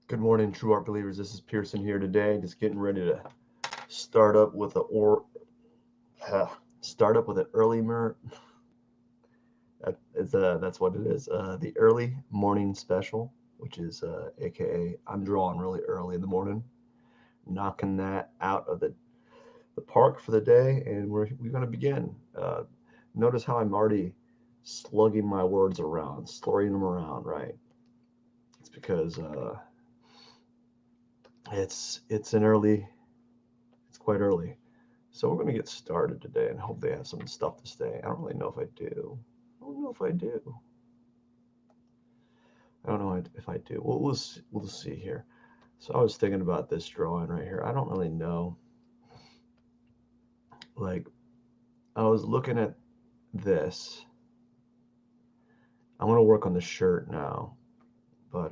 Good morning, true art believers. This is Pearson here today, just getting ready to start up with a start up with an early that's what it is. The early morning special, which is AKA I'm drawing really early in the morning, knocking that out of the park for the day, and we're going to begin. Notice how I'm already slugging my words around, slurring them around, right? It's because it's quite early. So we're going to get started today and hope they have some stuff to say. I don't really know if I do. I don't know if I do. I don't know if I do. We'll see here. So I was thinking about this drawing right here. I don't really know. Like, I was looking at this. I'm going to work on the shirt now, but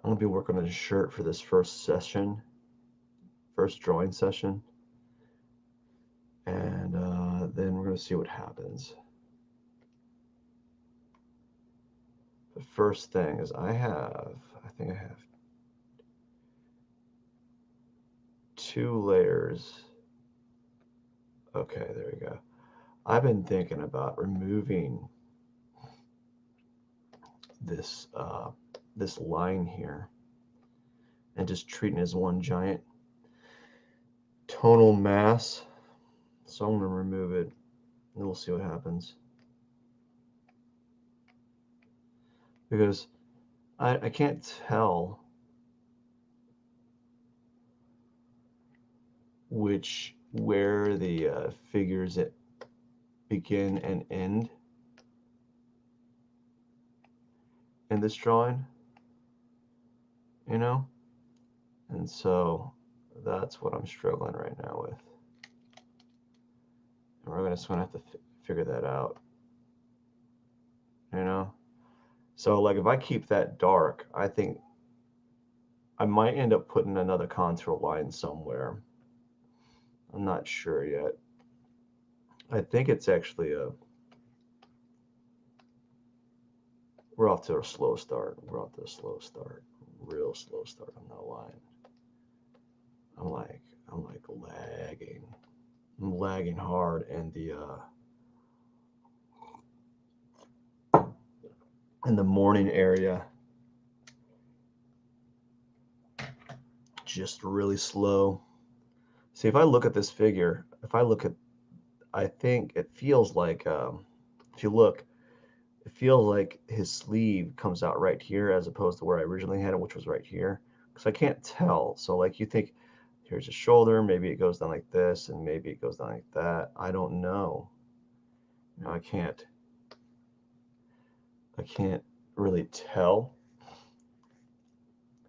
I'm going to be working on the shirt for this first drawing session, and then we're going to see what happens. The first thing is I think I have 2 layers. Okay, there we go. I've been thinking about removing this line here and just treating it as one giant tonal mass. So I'm going to remove it and we'll see what happens. Because I can't tell where the figures that begin and end in this drawing, you know? And so that's what I'm struggling right now with. And we're just going to have to figure that out, you know? So like if I keep that dark, I think I might end up putting another contour line somewhere. I'm not sure yet. I think it's actually we're off to a slow start. We're off to a slow start. Real slow start on that line. I'm like lagging. I'm lagging hard, and the in the morning area just really slow. See, if I look at this figure, I think it feels like if you look, it feels like his sleeve comes out right here as opposed to where I originally had it, which was right here. Because I can't tell. So like you think here's his shoulder, maybe it goes down like this, and maybe it goes down like that. I don't know. You know, I can't really tell.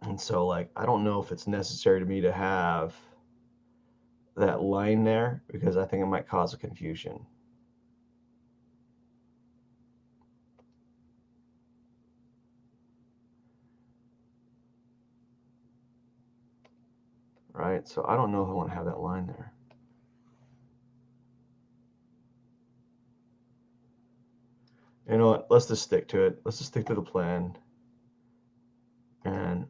And so like I don't know if it's necessary to me to have that line there because I think it might cause a confusion. Right? So I don't know if I want to have that line there. You know what? Let's just stick to it. Let's just stick to the plan. And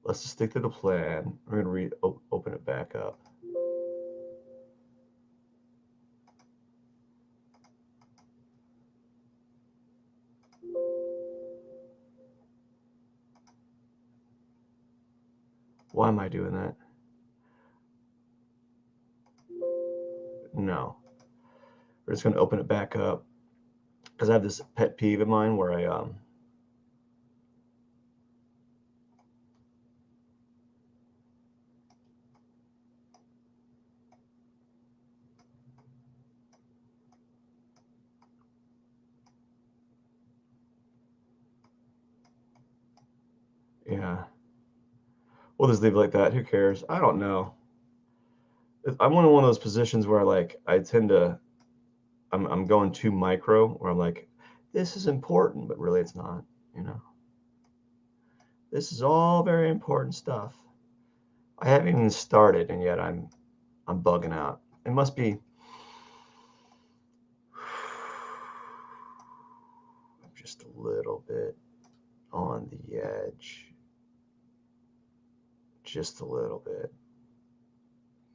let's just stick to the plan. We're going to open it back up. Why am I doing that? No. We're just going to open it back up because I have this pet peeve of mine where yeah. We'll just leave it like that. Who cares? I don't know. I'm in one of those positions where I tend to I'm going too micro where I'm like, this is important, but really it's not, you know. This is all very important stuff. I haven't even started and yet I'm bugging out. It must be just a little bit on the edge. Just a little bit.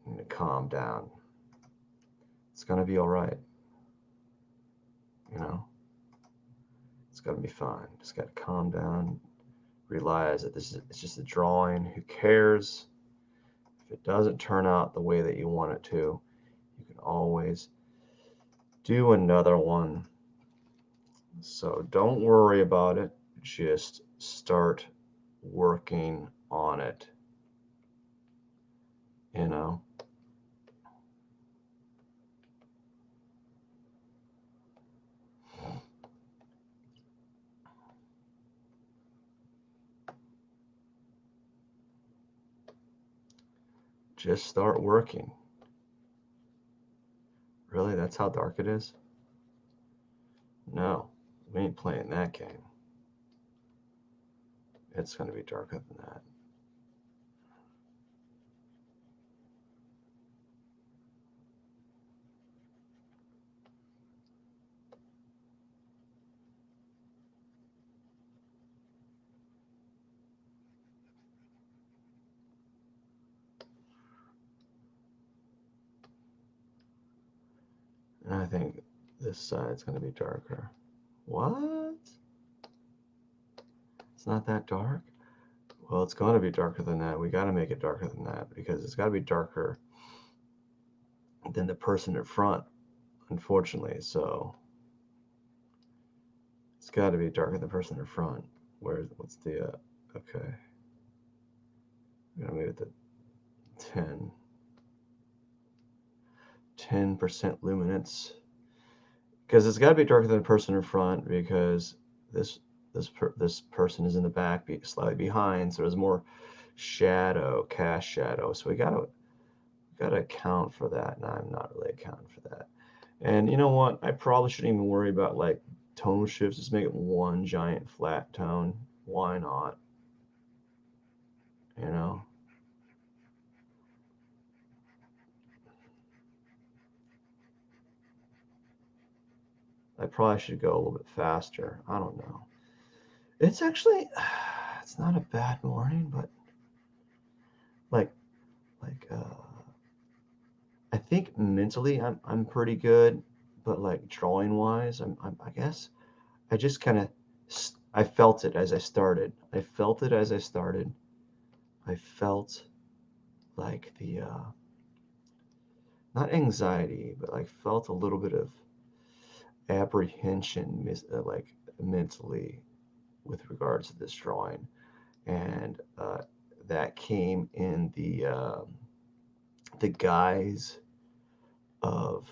And calm down. It's going to be all right. You know, it's going to be fine. Just got to calm down. Realize that it's just a drawing. Who cares? If it doesn't turn out the way that you want it to, you can always do another one. So don't worry about it. Just start working on it. You know? Just start working. Really? That's how dark it is? No, we ain't playing that game. It's going to be darker than that. And I think this side's going to be darker. What? It's not that dark? Well, it's going to be darker than that. We got to make it darker than that because it's got to be darker than the person in front, unfortunately. So it's got to be darker than the person in front. What's the, okay. I'm going to move it to 10. 10% luminance. Because it's got to be darker than the person in front because this person is in the back, slightly behind, so there's more shadow, cast shadow. So we gotta account for that, and I'm not really accounting for that. And you know what? I probably shouldn't even worry about like tone shifts. Just make it one giant flat tone. Why not? You know? I probably should go a little bit faster. I don't know. It's actually, it's not a bad morning, but like, like, I think mentally I'm pretty good, but like drawing wise, I guess I just kind of I felt it as I started. I felt it as I started. I felt like the not anxiety, but like felt a little bit of apprehension, like mentally with regards to this drawing, and that came in the guise of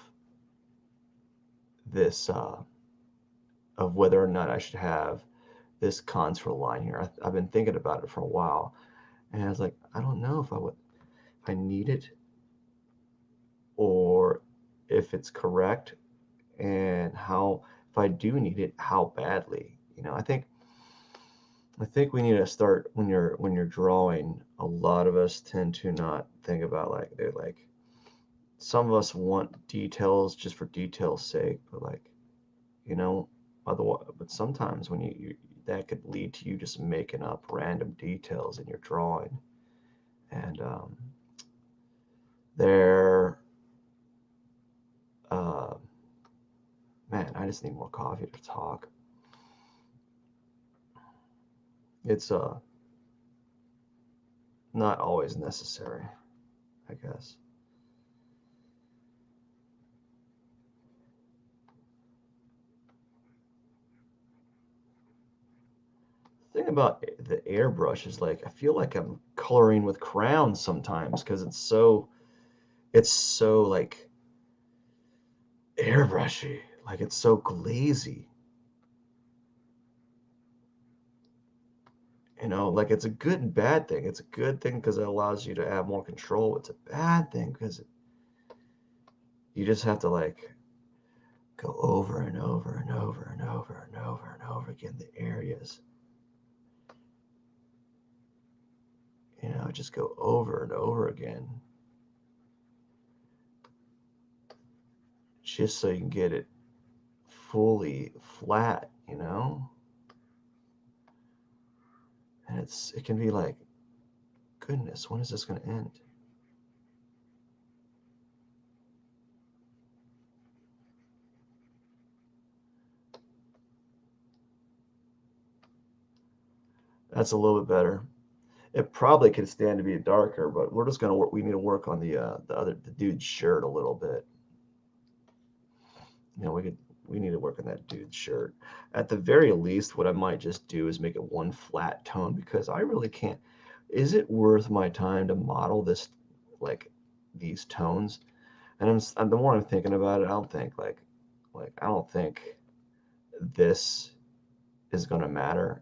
this of whether or not I should have this contour line here. I've been thinking about it for a while, and I was like, I don't know if I need it, or if it's correct, and how if I do need it, how badly. You know, I think we need to start when you're drawing. A lot of us tend to not think about like they're like some of us want details just for detail's sake, but like you know, otherwise, but sometimes when you that could lead to you just making up random details in your drawing, and there, uh, man, I just need more coffee to talk. It's not always necessary, I guess. The thing about the airbrush is like I feel like I'm coloring with crayons sometimes because it's so like airbrushy, like it's so glazy. You know, like it's a good and bad thing. It's a good thing because it allows you to have more control. It's a bad thing because you just have to like go over and over and over and over and over and over again the areas. You know, just go over and over again just so you can get it fully flat you know? And it can be like, goodness, when is this going to end? That's a little bit better. It probably could stand to be darker, but we're just gonna work. We need to work on the dude's shirt a little bit. You know, we need to work on that dude's shirt. At the very least, what I might just do is make it one flat tone because I really can't. Is it worth my time to model this, like these tones? And the more I'm thinking about it, I don't think like I don't think this is gonna matter,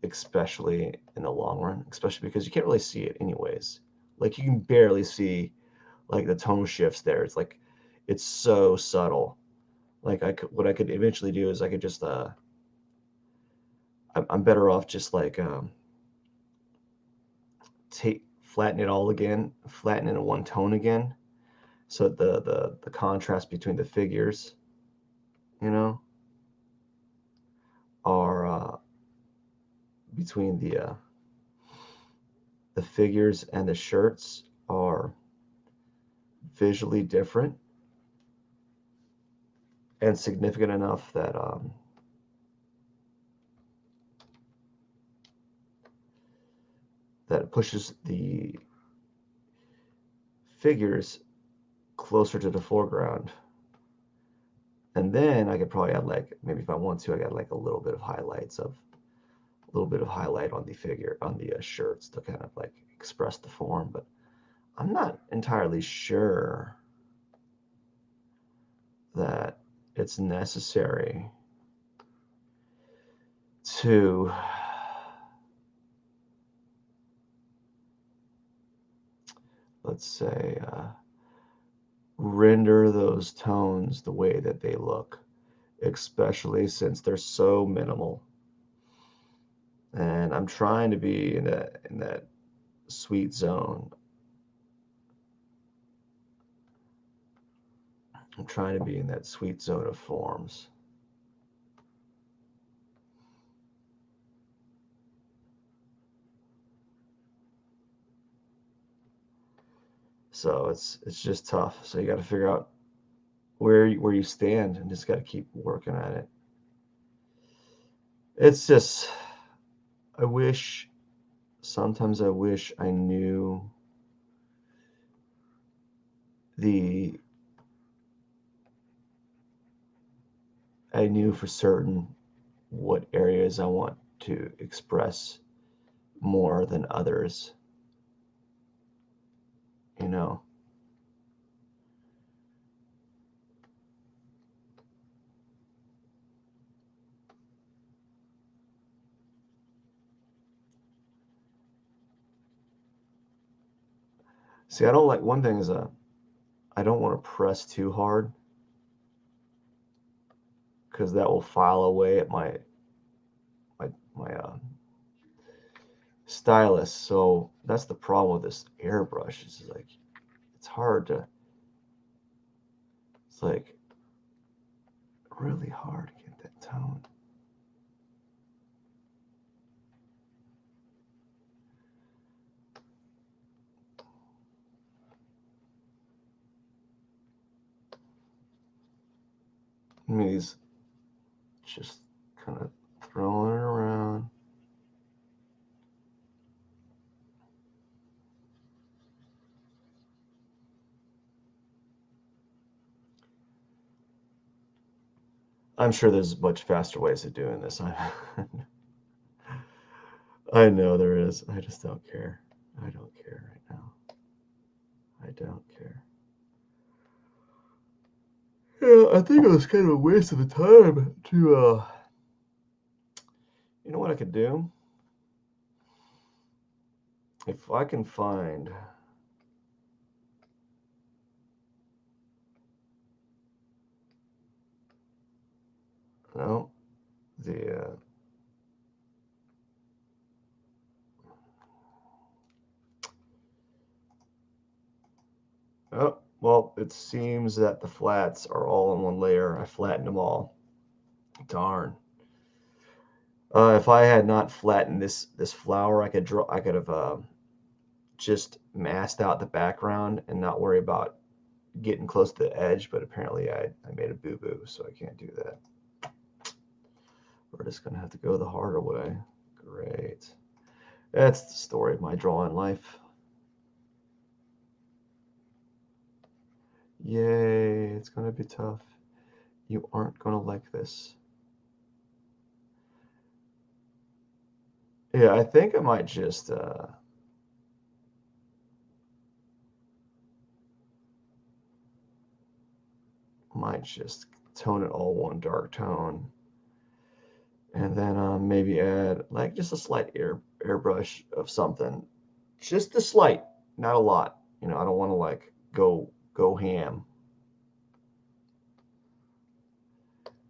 especially in the long run, especially because you can't really see it anyways. Like you can barely see like the tone shifts there. It's like it's so subtle. Like what I could eventually do is I could just I'm better off just like take flatten it all again, flatten it in one tone again, so the contrast between the figures, you know, are between the figures and the shirts are visually different and significant enough that it pushes the figures closer to the foreground. And then I could probably add like maybe if I want to, I got like a little bit of highlight on the figure on the shirts to kind of like express the form. But I'm not entirely sure that it's necessary to let's say render those tones the way that they look, especially since they're so minimal. And I'm trying to be in that sweet zone. I'm trying to be in that sweet zone of forms. So it's just tough. So you got to figure out where you stand and just got to keep working at it. It's just I wish sometimes I wish the I knew for certain what areas I want to express more than others, you know. See, I don't like one thing is I don't want to press too hard because that will file away at my stylus. So that's the problem with this airbrush. It's like it's hard to. It's like really hard to get that tone. I mean, he's just kind of throwing it around. I'm sure there's much faster ways of doing this. I know there is. I just don't care. I don't care right now. I don't care. Yeah, I think it was kind of a waste of the time to you know what I could do? If I can find no the oh well it seems that the flats are all in one layer. I flattened them all. Darn. If I had not flattened this flower, I could have just masked out the background and not worry about getting close to the edge. But apparently, I made a boo boo, so I can't do that. We're just gonna have to go the harder way. Great. That's the story of my drawing life. Yay! It's gonna be tough. You aren't gonna like this. Yeah, I think I might just tone it all one dark tone, and then maybe add like just a slight airbrush of something, just a slight, not a lot. You know, I don't want to like go ham,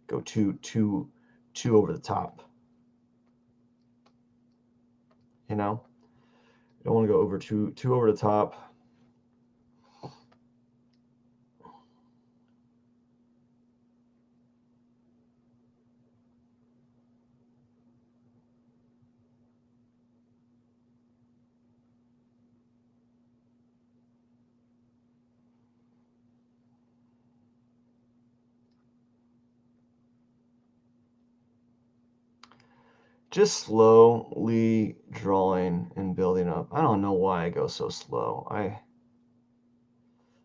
go too over the top. You know, you don't want to go over too over the top. Just slowly drawing and building up. I don't know why I go so slow. I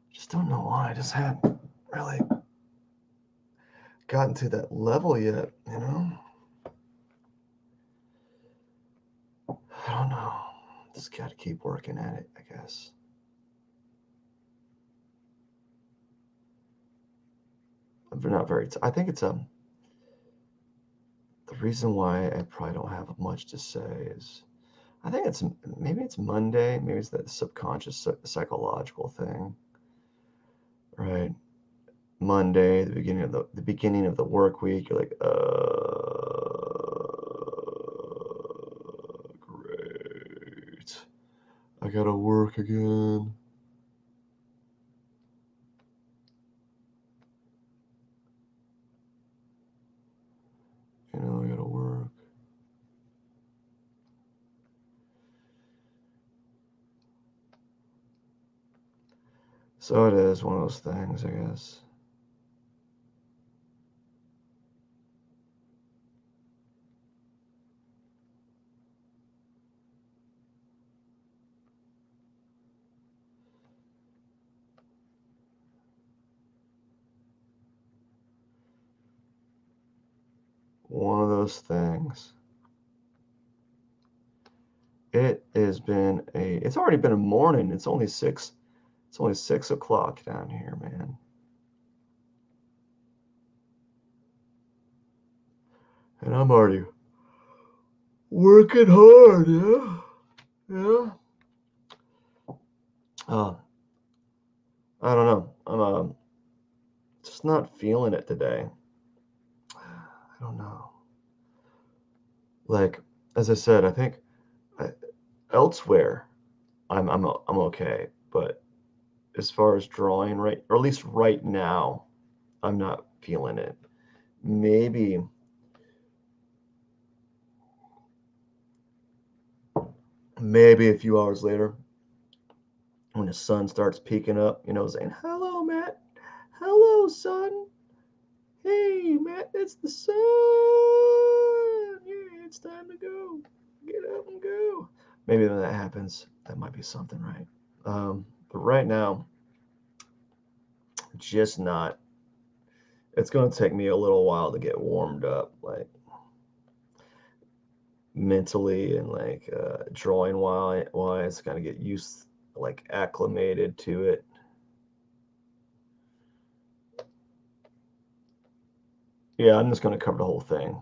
just don't know why. I just haven't really gotten to that level yet, you know? I don't know. Just got to keep working at it, I guess. I'm not very. I think it's the reason why I probably don't have much to say is I think it's maybe it's Monday, maybe it's that subconscious psychological thing, right? Monday, the beginning of the work week, you're like, great. I gotta work again. You know, I gotta work. So it is one of those things, I guess. One of those things. It has been it's already been a morning. It's only 6 o'clock down here, man. And I'm already working hard, yeah. Yeah. Uh, I don't know. I'm just not feeling it today. I don't know. Like as I said, I think I, elsewhere I'm okay, but as far as drawing right, or at least right now, I'm not feeling it. Maybe maybe a few hours later when the sun starts peeking up, you know, saying, "Hello, Matt. Hello, sun. Hey, Matt, it's the sun. Yeah, it's time to go. Get up and go." Maybe when that happens, that might be something, right? But right now, just not. It's going to take me a little while to get warmed up, like mentally and like drawing wise. Got to get used, like acclimated to it. Yeah, I'm just going to cover the whole thing,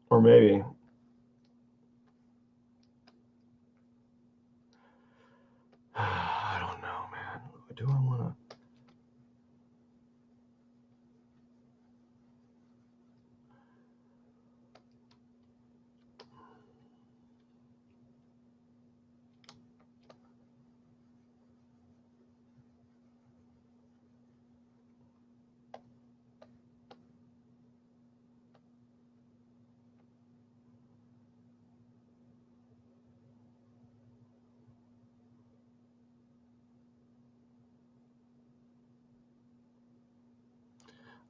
or maybe I don't know, man. Do I want to?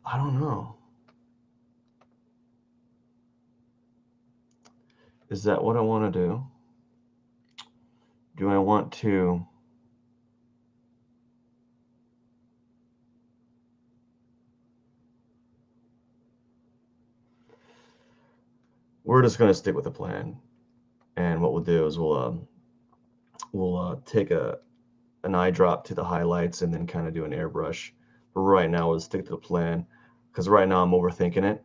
I don't know. Is that what I want to do? Do I want to? We're just going to stick with the plan. And what we'll do is we'll take an eye drop to the highlights and then kind of do an airbrush. But right now, we'll stick to the plan because right now I'm overthinking it.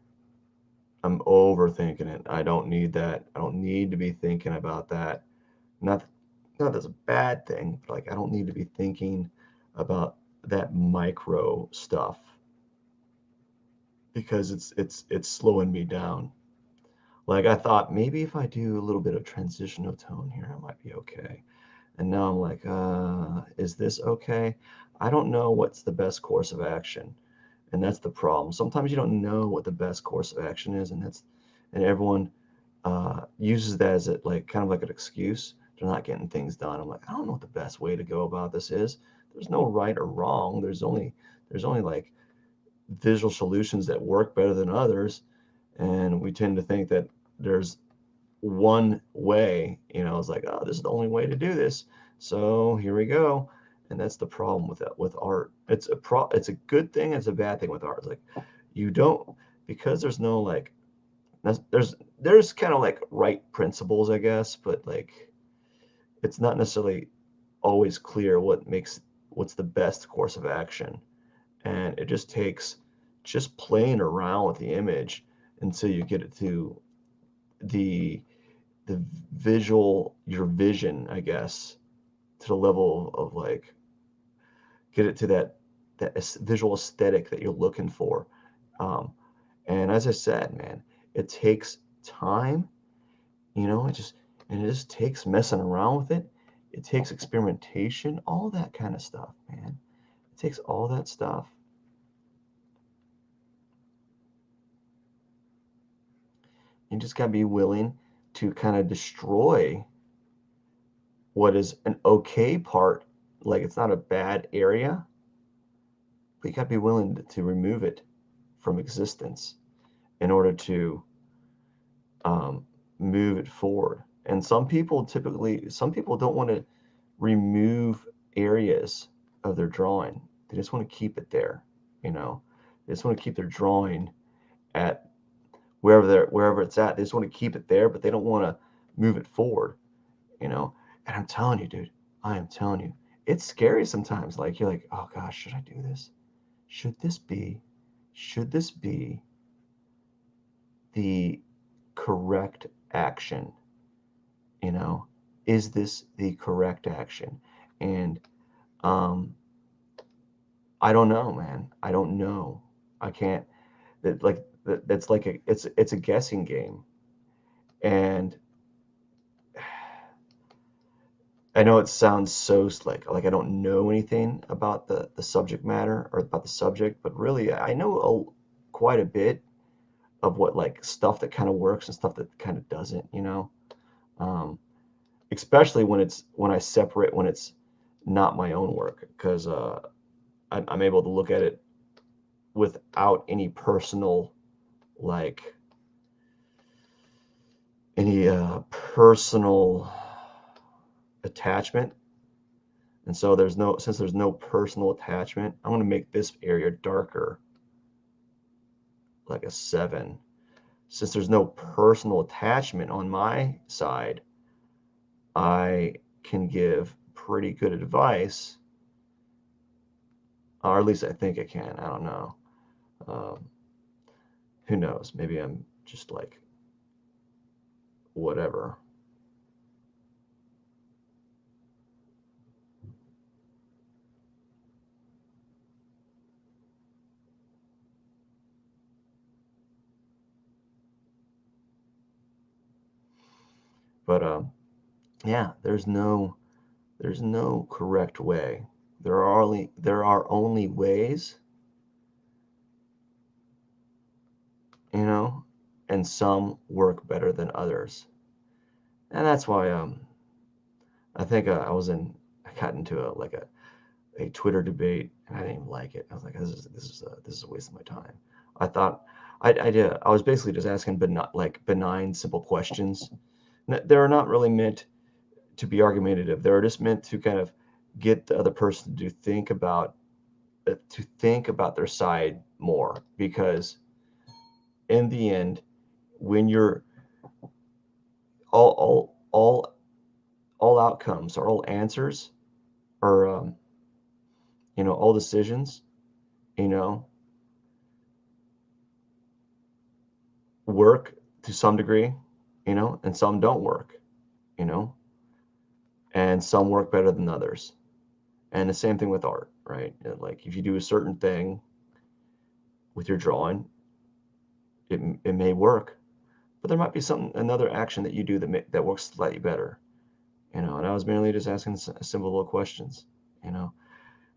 I'm overthinking it. I don't need that. I don't need to be thinking about that. Not, not that's a bad thing. But like I don't need to be thinking about that micro stuff because it's slowing me down. Like I thought maybe if I do a little bit of transitional tone here, I might be okay. And now I'm like, is this okay? I don't know what's the best course of action. And that's the problem. Sometimes you don't know what the best course of action is, and everyone uses that as like kind of like an excuse. They're not getting things done. I'm like, I don't know what the best way to go about this is. There's no right or wrong. There's only like visual solutions that work better than others, and we tend to think that there's one way. It's like, oh, this is the only way to do this. So here we go. And that's the problem with that with art. It's a good thing, it's a bad thing with art. It's like you don't because there's no like there's kind of like right principles, I guess, but like it's not necessarily always clear what's the best course of action. And it just takes just playing around with the image until you get it to the the your vision, I guess, to the level of like get it to that visual aesthetic that you're looking for. Um, and as I said, man, it takes time. It just takes messing around with it. It takes experimentation, all that kind of stuff, man. It takes all that stuff. You just gotta be willing to kind of destroy what is an okay part, like it's not a bad area, but you gotta be willing to remove it from existence in order to um, move it forward. And some people don't want to remove areas of their drawing. They just want to keep it there. You know, they just want to keep their drawing at wherever it's at. They just want to keep it there, but they don't want to move it forward. You know, and I'm telling you, dude, I am telling you, it's scary sometimes. Like you're like, oh gosh, should I do this? Should this be? Should this be the correct action? You know, is this the correct action? And um, I don't know, man. I don't know. I can't. That's like it's a guessing game, and I know it sounds so like I don't know anything about the subject matter or about the subject, but really I know quite a bit of what like stuff that kind of works and stuff that kind of doesn't. Um, especially when I separate when it's not my own work because I'm able to look at it without any personal like any personal attachment. And so since there's no personal attachment, I'm going to make this area darker, like a 7. Since there's no personal attachment on my side, I can give pretty good advice, or at least I think I can. I don't know. Um, who knows? Maybe I'm just like whatever. But yeah, there's no correct way. There are only ways, you know, and some work better than others. And that's why I think I got into a a Twitter debate, and I didn't even like it. I was like, this is a waste of my time. I thought I was basically just asking benign, simple questions. They're not really meant to be argumentative. They're just meant to kind of get the other person to think about their side more, because in the end, when you're all all outcomes or all answers or all decisions, you know, work to some degree, and some don't work, you know, and some work better than others. And the same thing with art, right? Like if you do a certain thing with your drawing, it may work, but there might be another action that you do that works slightly better, And I was merely just asking simple little questions, you know.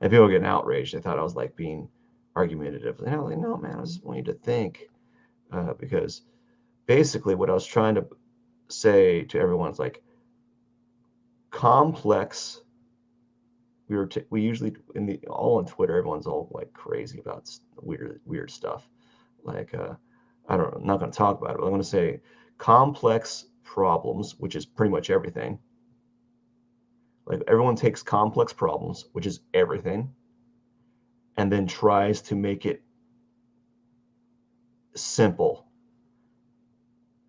And people getting outraged. They thought I was like being argumentative. Like, no, man, I just want you to think, because basically what I was trying to say to everyone is like complex. We usually all on Twitter, everyone's all like crazy about weird stuff. Like I don't know, I'm not going to talk about it, but I'm going to say complex problems, which is pretty much everything. Like everyone takes complex problems, which is everything, and then tries to make it simple.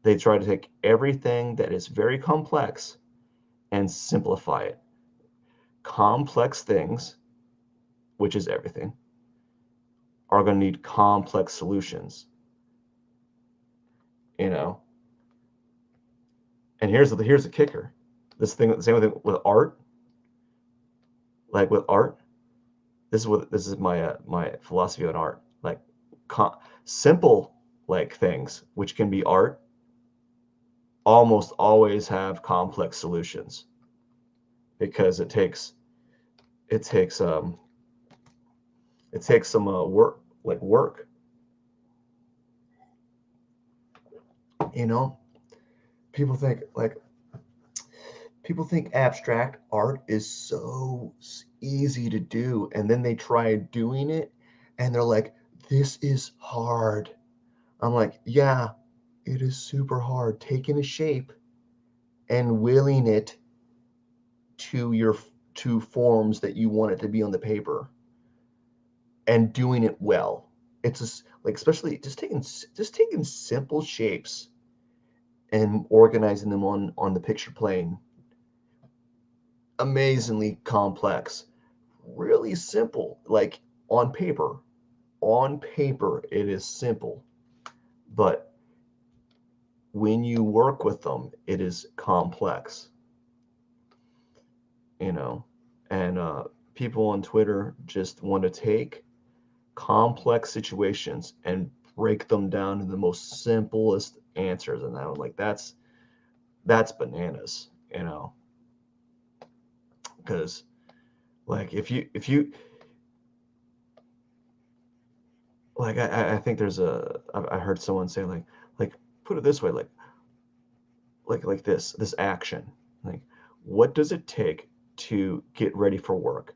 They try to take everything that is very complex and simplify it. Complex things, which is everything, are going to need complex solutions, you know. And here's the kicker. The same thing with art. Like with art, this is my philosophy on art. Like simple like things, which can be art, almost always have complex solutions, because it takes some work, you know. People think like people think abstract art is so easy to do, and then they try doing it and they're like, this is hard. I'm like, yeah, it is super hard taking a shape and willing it to your to forms that you want it to be on the paper, and doing it well. It's just like, especially just taking simple shapes and organizing them on the picture plane. Amazingly complex, really simple. Like on paper it is simple, but when you work with them, it is complex, you know. And people on Twitter just want to take complex situations and break them down to the most simplest answers, and I was like, that's bananas, because like if you like I think I heard someone say like put it this way, like this action, like what does it take to get ready for work?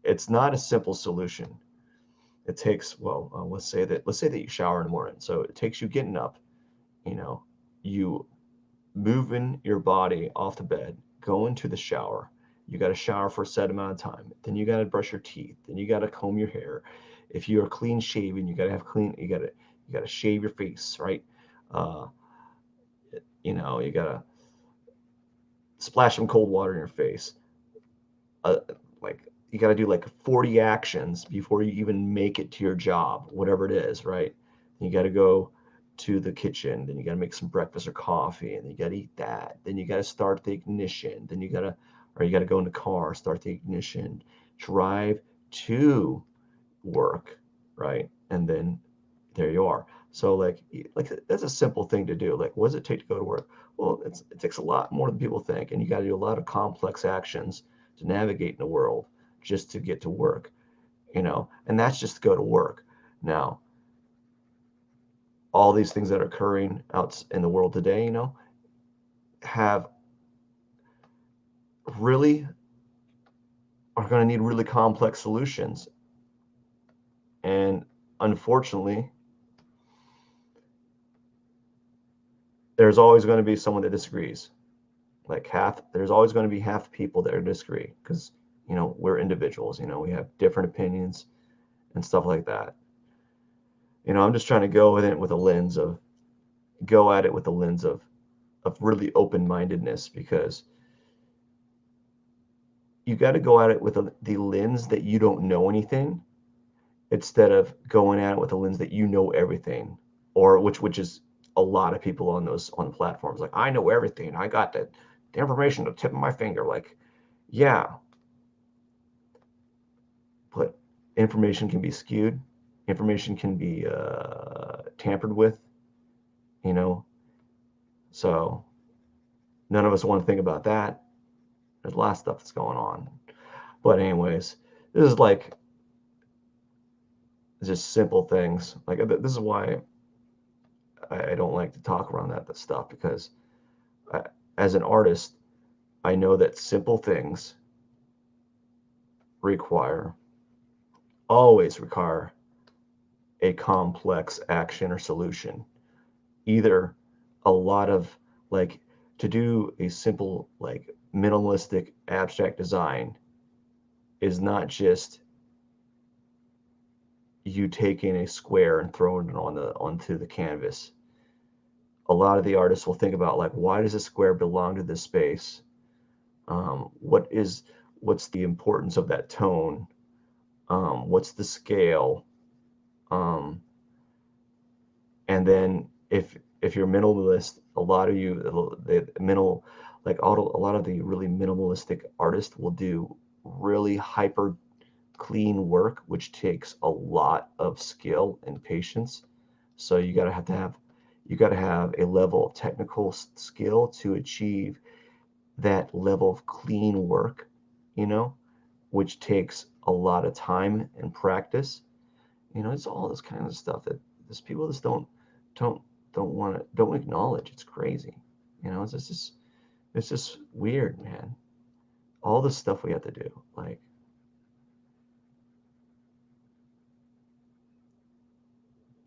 It's not a simple solution. It takes, well, let's say that you shower in the morning, so it takes you getting up, you know you moving your body off the bed, going to the shower. You got to shower for a set amount of time. Then you got to brush your teeth. Then you got to comb your hair. If you are clean shaven, you got to have clean. You got to shave your face, right? Uh, you got to splash some cold water in your face. Uh, like you got to do like 40 actions before you even make it to your job, whatever it is, right? You got to go to the kitchen, then you got to make some breakfast or coffee, and you got to eat that. Then you got to start the ignition. Then you got to go in the car, start the ignition, drive to work, right? And then there you are. So like that's a simple thing to do. Like, what does it take to go to work? Well, it takes a lot more than people think, and you got to do a lot of complex actions to navigate in the world just to get to work, and that's just to go to work. Now, all these things that are occurring out in the world today, have really are going to need really complex solutions. And unfortunately, there's always going to be someone that disagrees. Like there's always going to be half the people that disagree because, we're individuals, we have different opinions and stuff like that. I'm just trying to go at it with a lens of really open-mindedness, because you got to go at it with the lens that you don't know anything, instead of going at it with a lens that you know everything, or which is a lot of people on platforms. Like, I know everything. I got the information at the tip of my finger. Like, yeah, but information can be skewed. Information can be tampered with. You know, so none of us want to think about that. There's a lot of stuff that's going on. But anyways, this is like just simple things. Like, this is why I don't like to talk around that stuff, because I, as an artist, I know that simple things require always require a complex action or solution. Either a lot of, like, to do a simple, like, minimalistic abstract design is not just you taking a square and throwing it onto the canvas. A lot of the artists will think about, like, why does a square belong to this space? What's the importance of that tone? What's the scale? Um, and then if you're minimalist, a lot of you, the minimal, like, a lot of the really minimalistic artists will do really hyper clean work, which takes a lot of skill and patience. So you got to have a level of technical skill to achieve that level of clean work, you know, which takes a lot of time and practice. It's all this kind of stuff that these people just don't don't acknowledge. It's crazy. It's just weird, man. All the stuff we have to do. Like,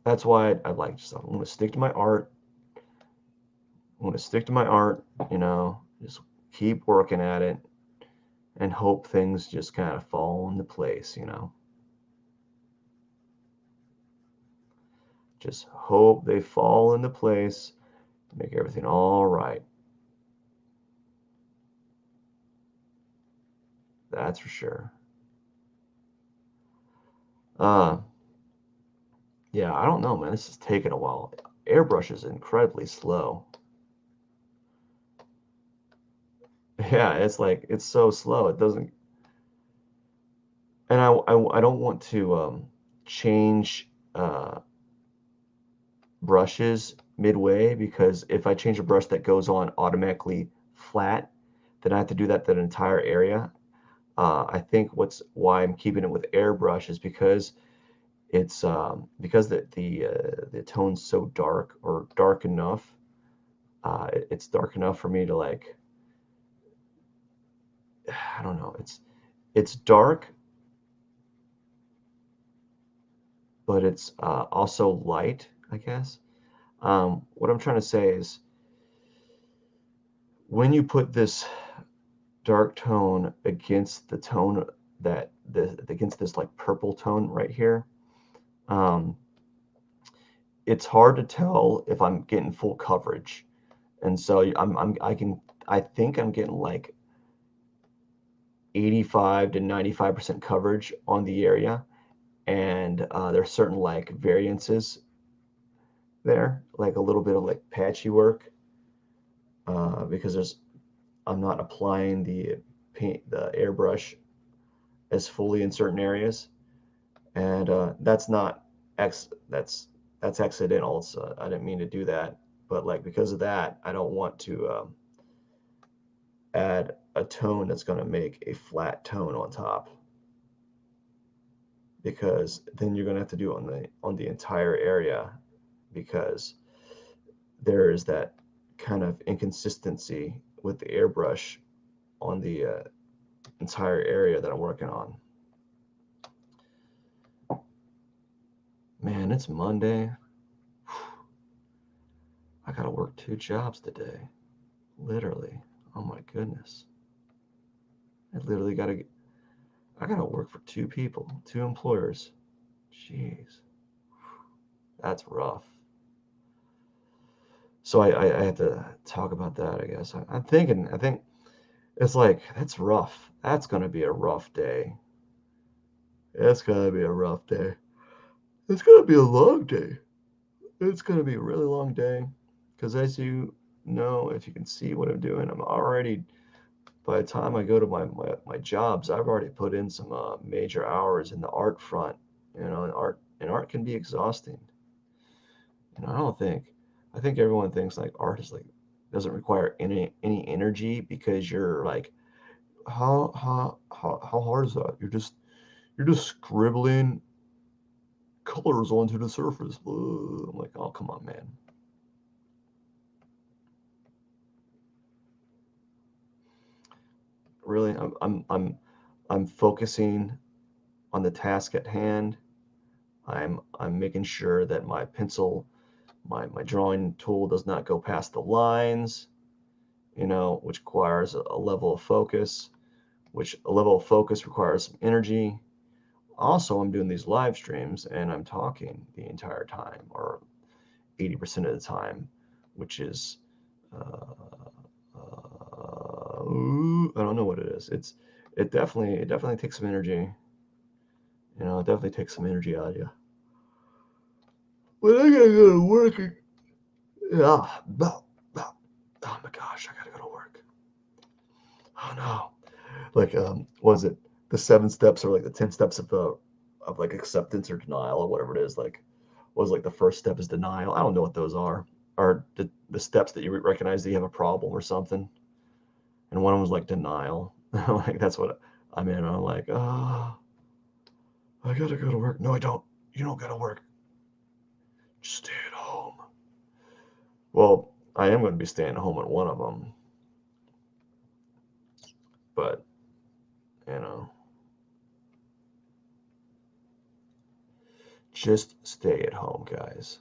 that's why I like stuff. I'm gonna stick to my art. I'm gonna stick to my art, just keep working at it and hope things just kind of fall into place. Just hope they fall into place, make everything all right. That's for sure. Uh, yeah, I don't know, man. This is taking a while. Airbrush is incredibly slow. Yeah, it's like, it's so slow. It doesn't, and I don't want to change brushes midway, because if I change a brush that goes on automatically flat, then I have to do that entire area. I think why I'm keeping it with airbrush is because the tone's so dark, or dark enough. It's dark enough for me to, like, I don't know. It's dark, but it's also light, I guess. What I'm trying to say is, when you put this dark tone against the tone against this, like, purple tone right here, um, it's hard to tell if I'm getting full coverage. And so I think I'm getting like 85 to 95% coverage on the area. And there's certain, like, variances there, like a little bit of, like, patchy work, because I'm not applying the airbrush as fully in certain areas. And that's not that's accidental. I didn't mean to do that, but, like, because of that, I don't want to add a tone that's going to make a flat tone on top, because then you're going to have to do it on the entire area, because there is that kind of inconsistency with the airbrush on the entire area that I'm working on. Man, it's Monday. I gotta work 2 jobs today. Literally. Oh my goodness. I literally I gotta work for 2 people, 2 employers. Jeez. That's rough. So I have to talk about that, I guess. I think it's like, that's rough. That's gonna be a rough day. It's gonna be a rough day. It's gonna be a long day. It's gonna be a really long day. Because as you know, if you can see what I'm doing, I'm already, by the time I go to my jobs, I've already put in some major hours in the art front. And art can be exhausting. I think everyone thinks like art is like doesn't require any energy because you're like, how hard is that? You're just scribbling colors onto the surface. I'm like, oh, come on, man. Really, I'm focusing on the task at hand. I'm making sure that my pencil, my drawing tool does not go past the lines, which requires a level of focus, which a level of focus requires some energy. Also, I'm doing these live streams and I'm talking the entire time, or 80% of the time, which is, I don't know what it is. It definitely takes some energy. It definitely takes some energy out of you. But I gotta go to work. Yeah, no, no. Oh my gosh, I gotta go to work. Oh no. Like, was it the 7 steps or like the 10 steps of like acceptance or denial or whatever it is? Like, was like the first step is denial. I don't know what those are. Or the steps that you recognize that you have a problem or something. And one of them was like denial. Like that's what I'm in. I'm like, I gotta go to work. No, I don't. You don't gotta work. Just stay at home. Well, I am going to be staying home at one of them, but you know, just stay at home, guys.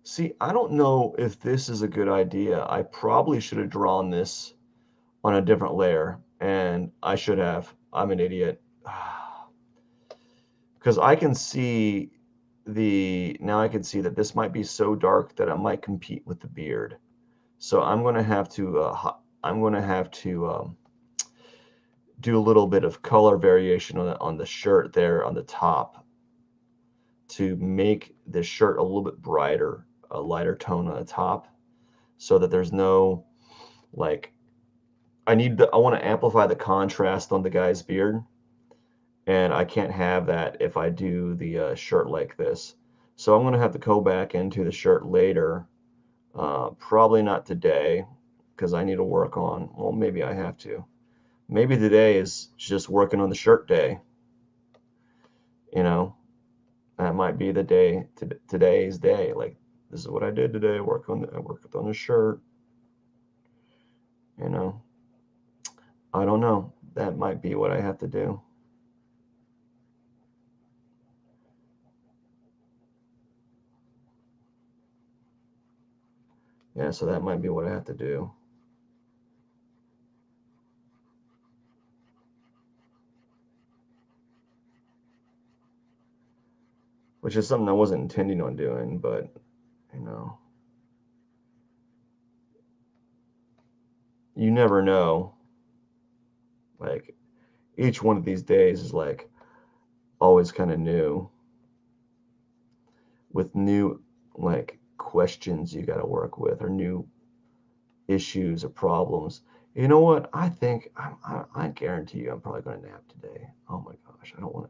See, I don't know if this is a good idea. I probably should have drawn this on a different layer, and I should have. I'm an idiot. Because I can see that this might be so dark that it might compete with the beard. So I'm going to have to do a little bit of color variation on the shirt there on the top to make the shirt a little bit brighter, a lighter tone on the top, so that there's no, like, I want to amplify the contrast on the guy's beard, and I can't have that if I do the shirt like this. So I'm going to have to go back into the shirt later, probably not today, because I need to work on, well, maybe I have to. Maybe today is just working on the shirt day, you know. That might be the day, today's day. Like, this is what I did today. I worked on the shirt. You know, I don't know. That might be what I have to do. Yeah, so that might be what I have to do. Which is something I wasn't intending on doing, but you know, you never know. Like, each one of these days is like always kind of new, with new, like, questions you got to work with, or new issues or problems. You know what? I guarantee you I'm probably going to nap today. Oh my gosh, I don't want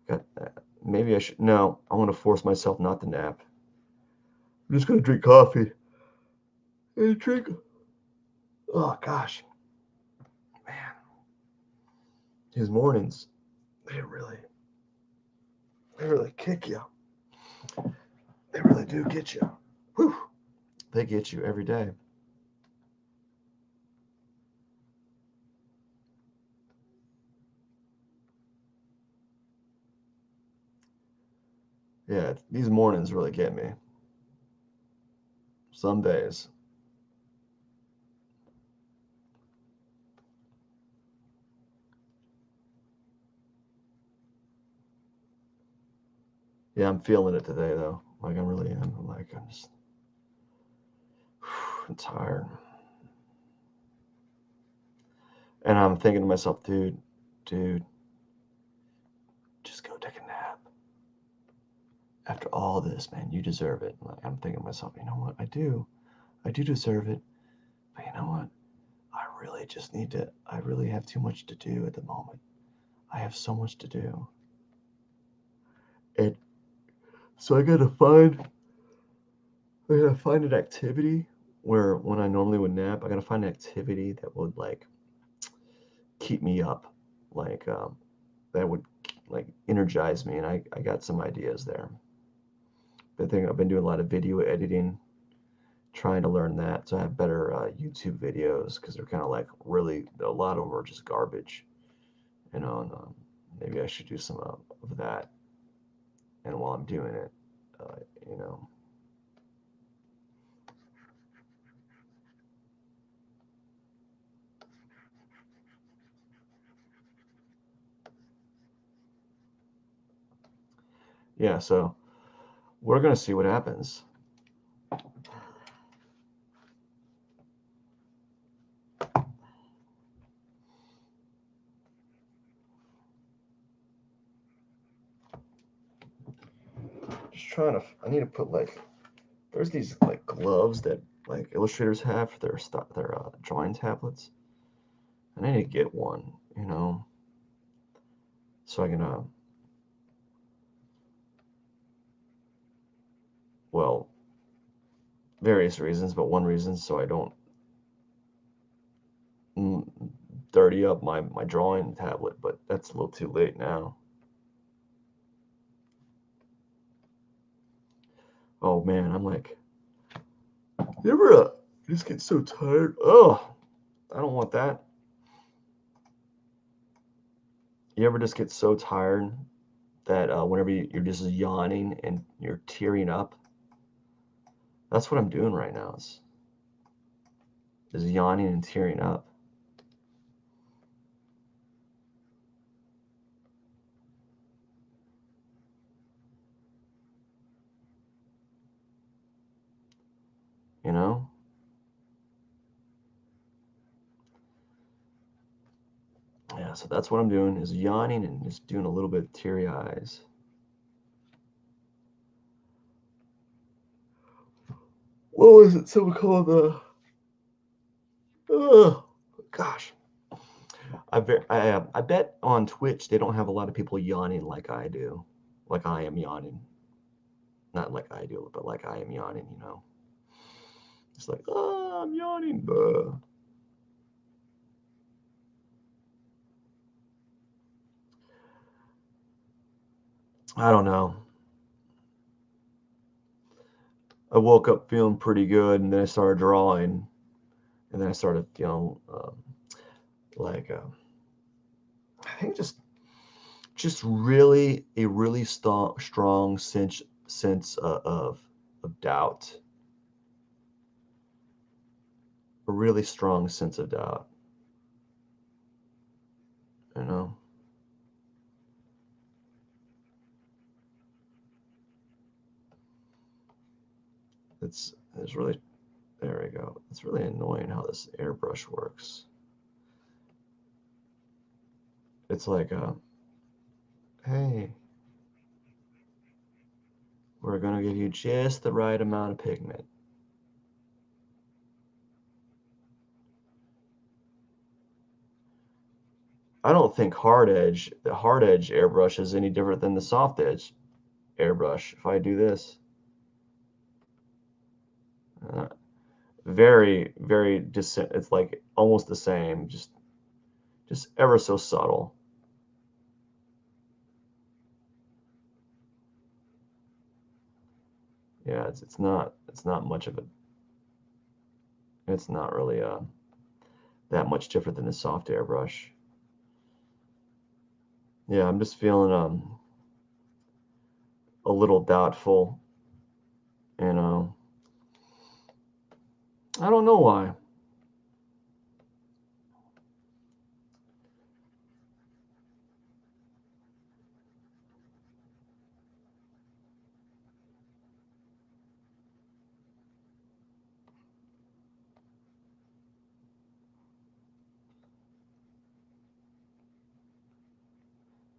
to nap. Maybe I should. No, I want to force myself not to nap. I'm just going to drink coffee and drink. Oh gosh, man, his mornings, they really, they really kick you. They really do get you. Whew. They get you every day. Yeah, these mornings really get me. Some days. Yeah, I'm feeling it today though. Like I really am. I'm just I'm tired. And I'm thinking to myself, dude, just go take a nap. After all this, man, you deserve it. Like I'm thinking to myself, you know what? I do deserve it. But you know what? I really just need to. I really have too much to do at the moment. I have so much to do. And so I gotta find an activity where when I normally would nap, I gotta find an activity that would like keep me up, like that would like energize me. And I got some ideas there. I've been doing a lot of video editing, trying to learn that so I have better YouTube videos because they're kind of like really a lot of them are just garbage, you know. And maybe I should do some of that. And while I'm doing it, uh, you know, yeah. So we're gonna see what happens. Just trying to. I need to put like there's these like gloves that like illustrators have for their drawing tablets, and I need to get one, you know, so I can well, various reasons, but one reason so I don't mm, dirty up my drawing tablet. But that's a little too late now. Oh man, I'm like, you ever just get so tired? Oh, I don't want that. You ever just get so tired that whenever you're just yawning and you're tearing up? That's what I'm doing right now. Is yawning and tearing up. You know? Yeah. So that's what I'm doing is yawning and just doing a little bit of teary eyes. What was it? Someone called the. Oh, gosh. I bet on Twitch they don't have a lot of people yawning like I do, like I am yawning. Not like I do, but like I am yawning. You know, it's like oh, I'm yawning. I don't know. I woke up feeling pretty good, and then I started drawing, and then I started feeling like I think just really a really strong sense of doubt, a really strong sense of doubt. You know, it's really there we go. It's really annoying how this airbrush works. It's like hey, we're gonna give you just the right amount of pigment. I don't think the hard edge airbrush is any different than the soft edge airbrush. If I do this, uh, very it's like almost the same, just ever so subtle. Yeah, it's not much of it. It's not really that much different than a soft airbrush. Yeah, I'm just feeling a little doubtful, you know. I don't know why.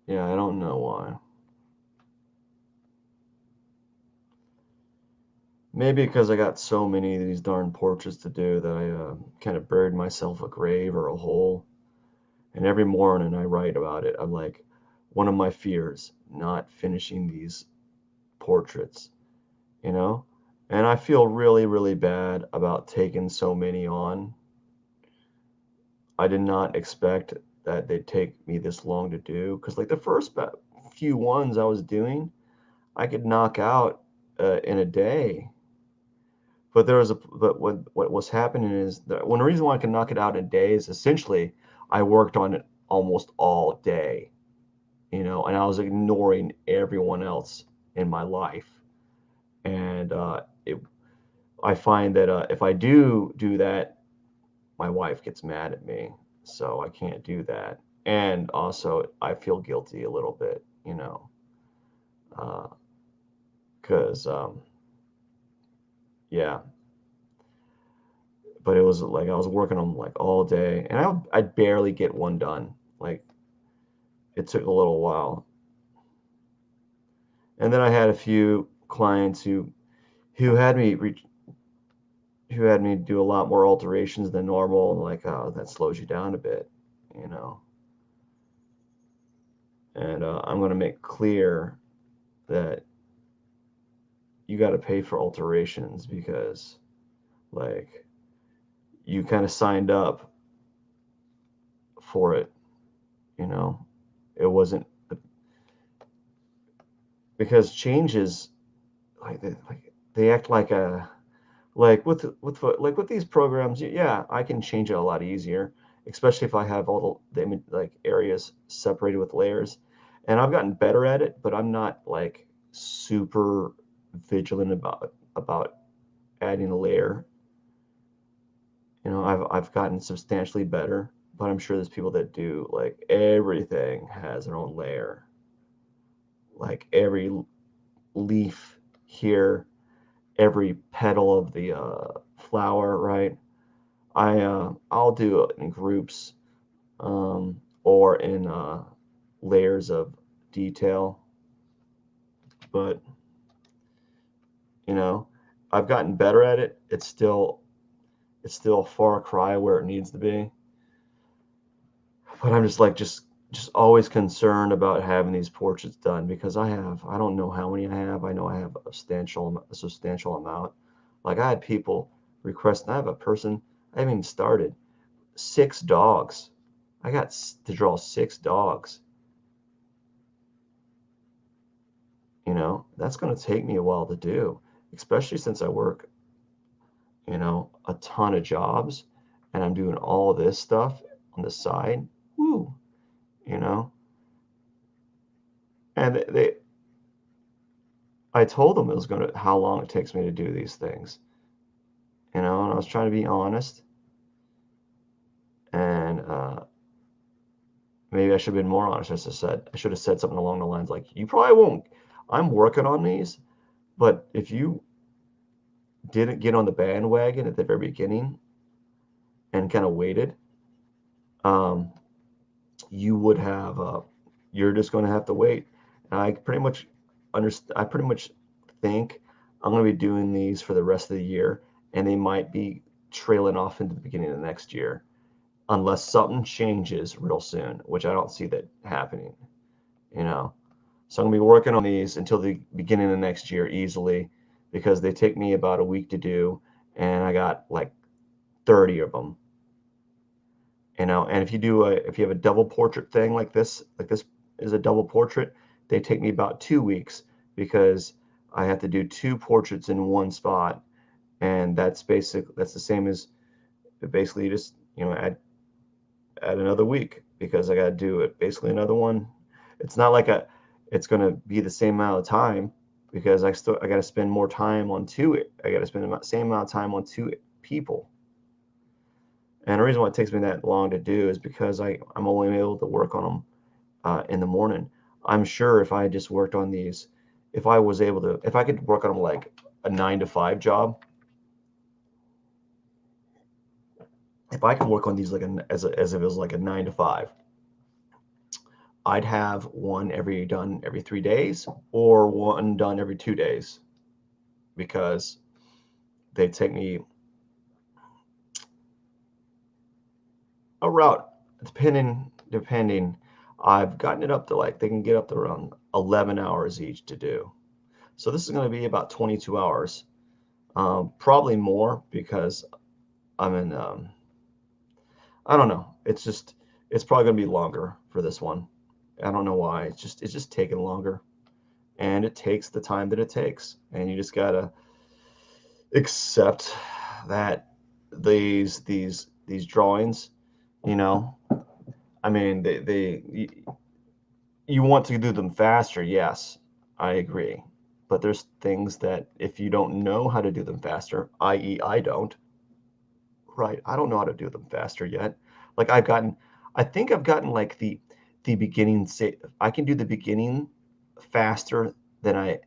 Yeah, I don't know why. Maybe because I got so many of these darn portraits to do that I kind of buried myself a grave or a hole. And every morning I write about it. I'm like, one of my fears, not finishing these portraits, you know? And I feel really, really bad about taking so many on. I did not expect that they'd take me this long to do. Because, like, the first few ones I was doing, I could knock out in a day. But there was but what was happening is that one reason why I can knock it out in a day is essentially I worked on it almost all day, you know, and I was ignoring everyone else in my life. And I find that if I do that, my wife gets mad at me, so I can't do that. And also, I feel guilty a little bit, you know, because yeah, but it was like I was working on like all day, and I'd barely get one done. Like it took a little while, and then I had a few clients who had me who had me do a lot more alterations than normal, and like, oh, that slows you down a bit, you know. And I'm going to make clear that you got to pay for alterations because, like, you kind of signed up for it, you know. It wasn't because changes like they act like a like like with these programs, yeah, I can change it a lot easier, especially if I have all the like areas separated with layers. And I've gotten better at it, but I'm not like super vigilant about adding a layer. You know, I've gotten substantially better, but I'm sure there's people that do like everything has their own layer. Like every leaf here, every petal of the flower, right? I'll do it in groups or in layers of detail, but you know, I've gotten better at it. It's still a far cry where it needs to be, but I'm just like just always concerned about having these portraits done because I don't know how many I have. I know I have a substantial amount. Like I had people request. I have a person. I haven't even started. 6 dogs. I got to draw 6 dogs. You know, that's going to take me a while to do, especially since I work, you know, a ton of jobs and I'm doing all this stuff on the side. Woo, you know, and I told them it was going to, how long it takes me to do these things, you know, and I was trying to be honest and, maybe I should have been more honest. I should have said something along the lines like, you probably won't, I'm working on these, but if you didn't get on the bandwagon at the very beginning and kind of waited, um, you would have you're just going to have to wait. And I pretty much understand. I pretty much think I'm going to be doing these for the rest of the year, and they might be trailing off into the beginning of the next year, unless something changes real soon, which I don't see that happening. You know, so I'm going to be working on these until the beginning of next year easily, because they take me about a week to do, and I got like 30 of them. You know, and if you have a double portrait thing like this is a double portrait, they take me about 2 weeks because I have to do two portraits in one spot, and that's the same as basically just, add another week because I got to do it. Basically another one. It's not like it's going to be the same amount of time because I got to spend more time on two. I got to spend the same amount of time on two people. And the reason why it takes me that long to do is because I'm only able to work on them in the morning. I'm sure if I just worked on these, if I could work on them like a 9 to 5 job, if I could work on these like as if it was like a 9 to 5, I'd have one done every 3 days or one done every 2 days because they take me a route depending. I've gotten it up to like they can get up to around 11 hours each to do. So this is going to be about 22 hours, probably more because I'm in. I don't know. It's probably going to be longer for this one. I don't know why. It's just taking longer, and it takes the time that it takes, and you just gotta accept that these drawings, you know, I mean, you want to do them faster, yes, I agree. But there's things that if you don't know how to do them faster, i.e., I don't, right? I don't know how to do them faster yet. Like I think I've gotten like the beginning. Say I can do the beginning faster than I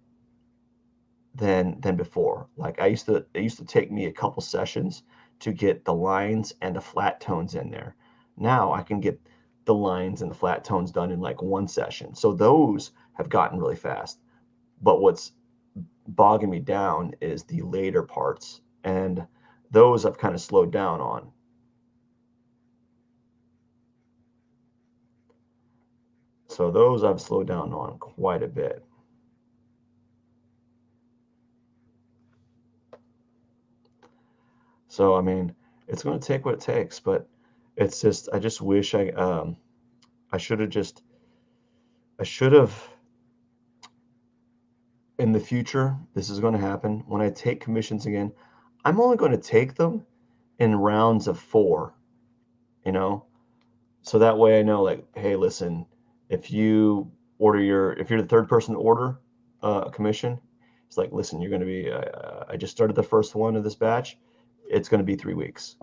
than before. Like it used to take me a couple sessions to get the lines and the flat tones in there. Now I can get the lines and the flat tones done in like one session. So those have gotten really fast. But what's bogging me down is the later parts, and those I've kind of slowed down on. So those I've slowed down on quite a bit. So I mean, it's going to take what it takes, but it's just I just wish I should have just I should have in the future. This is going to happen when I take commissions again. I'm only going to take them in rounds of 4, you know, so that way I know like, hey, listen, if if you're the third person to order a commission, it's like, listen, you're going to be I just started the first one of this batch. It's going to be 3 weeks,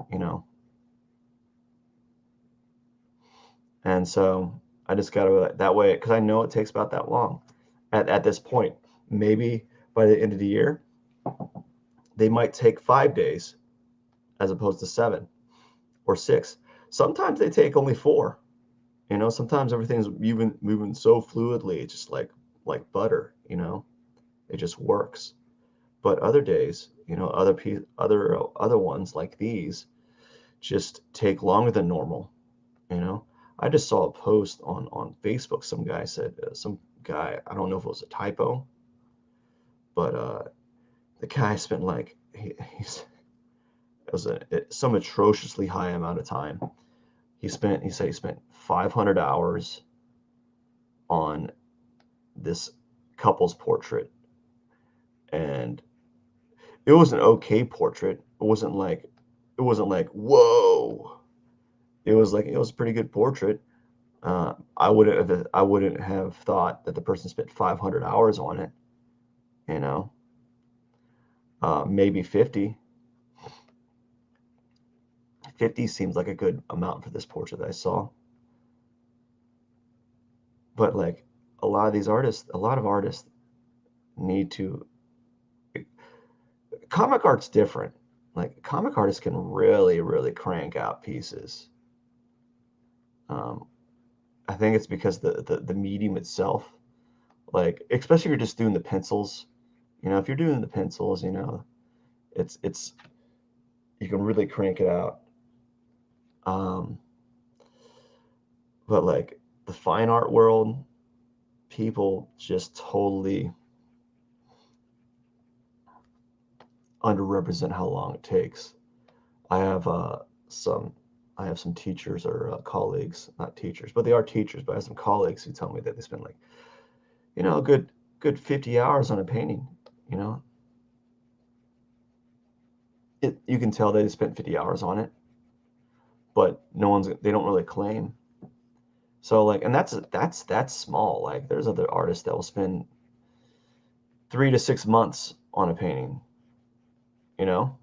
and so I just got to that way because I know it takes about that long at this point. Maybe by the end of the year, they might take 5 days as opposed to 7 or 6. Sometimes they take only 4. Sometimes everything's moving so fluidly, it's just like butter. It just works. But other days, other ones like these just take longer than normal. You know, I just saw a post on Facebook. Some guy, I don't know if it was a typo, but the guy spent like it was some atrociously high amount of time. He said he spent 500 hours on this couple's portrait, and it was an okay portrait. It wasn't like whoa. It was a pretty good portrait. I wouldn't have thought that the person spent 500 hours on it. You know, maybe 50. 50 seems like a good amount for this portrait that I saw. But like a lot of artists need to. Comic art's different. Like comic artists can really, really crank out pieces. Um, I think it's because the medium itself, like especially if you're just doing the pencils. If you're doing the pencils, it's you can really crank it out. Um, but like the fine art world, people just totally underrepresent how long it takes. I have some I have some teachers or colleagues, not teachers, but they are teachers. But I have some colleagues who tell me that they spend like a good 50 hours on a painting. You know, you can tell they spent 50 hours on it. but they don't really claim. So like, and that's small. Like there's other artists that will spend 3 to 6 months on a painting, you know?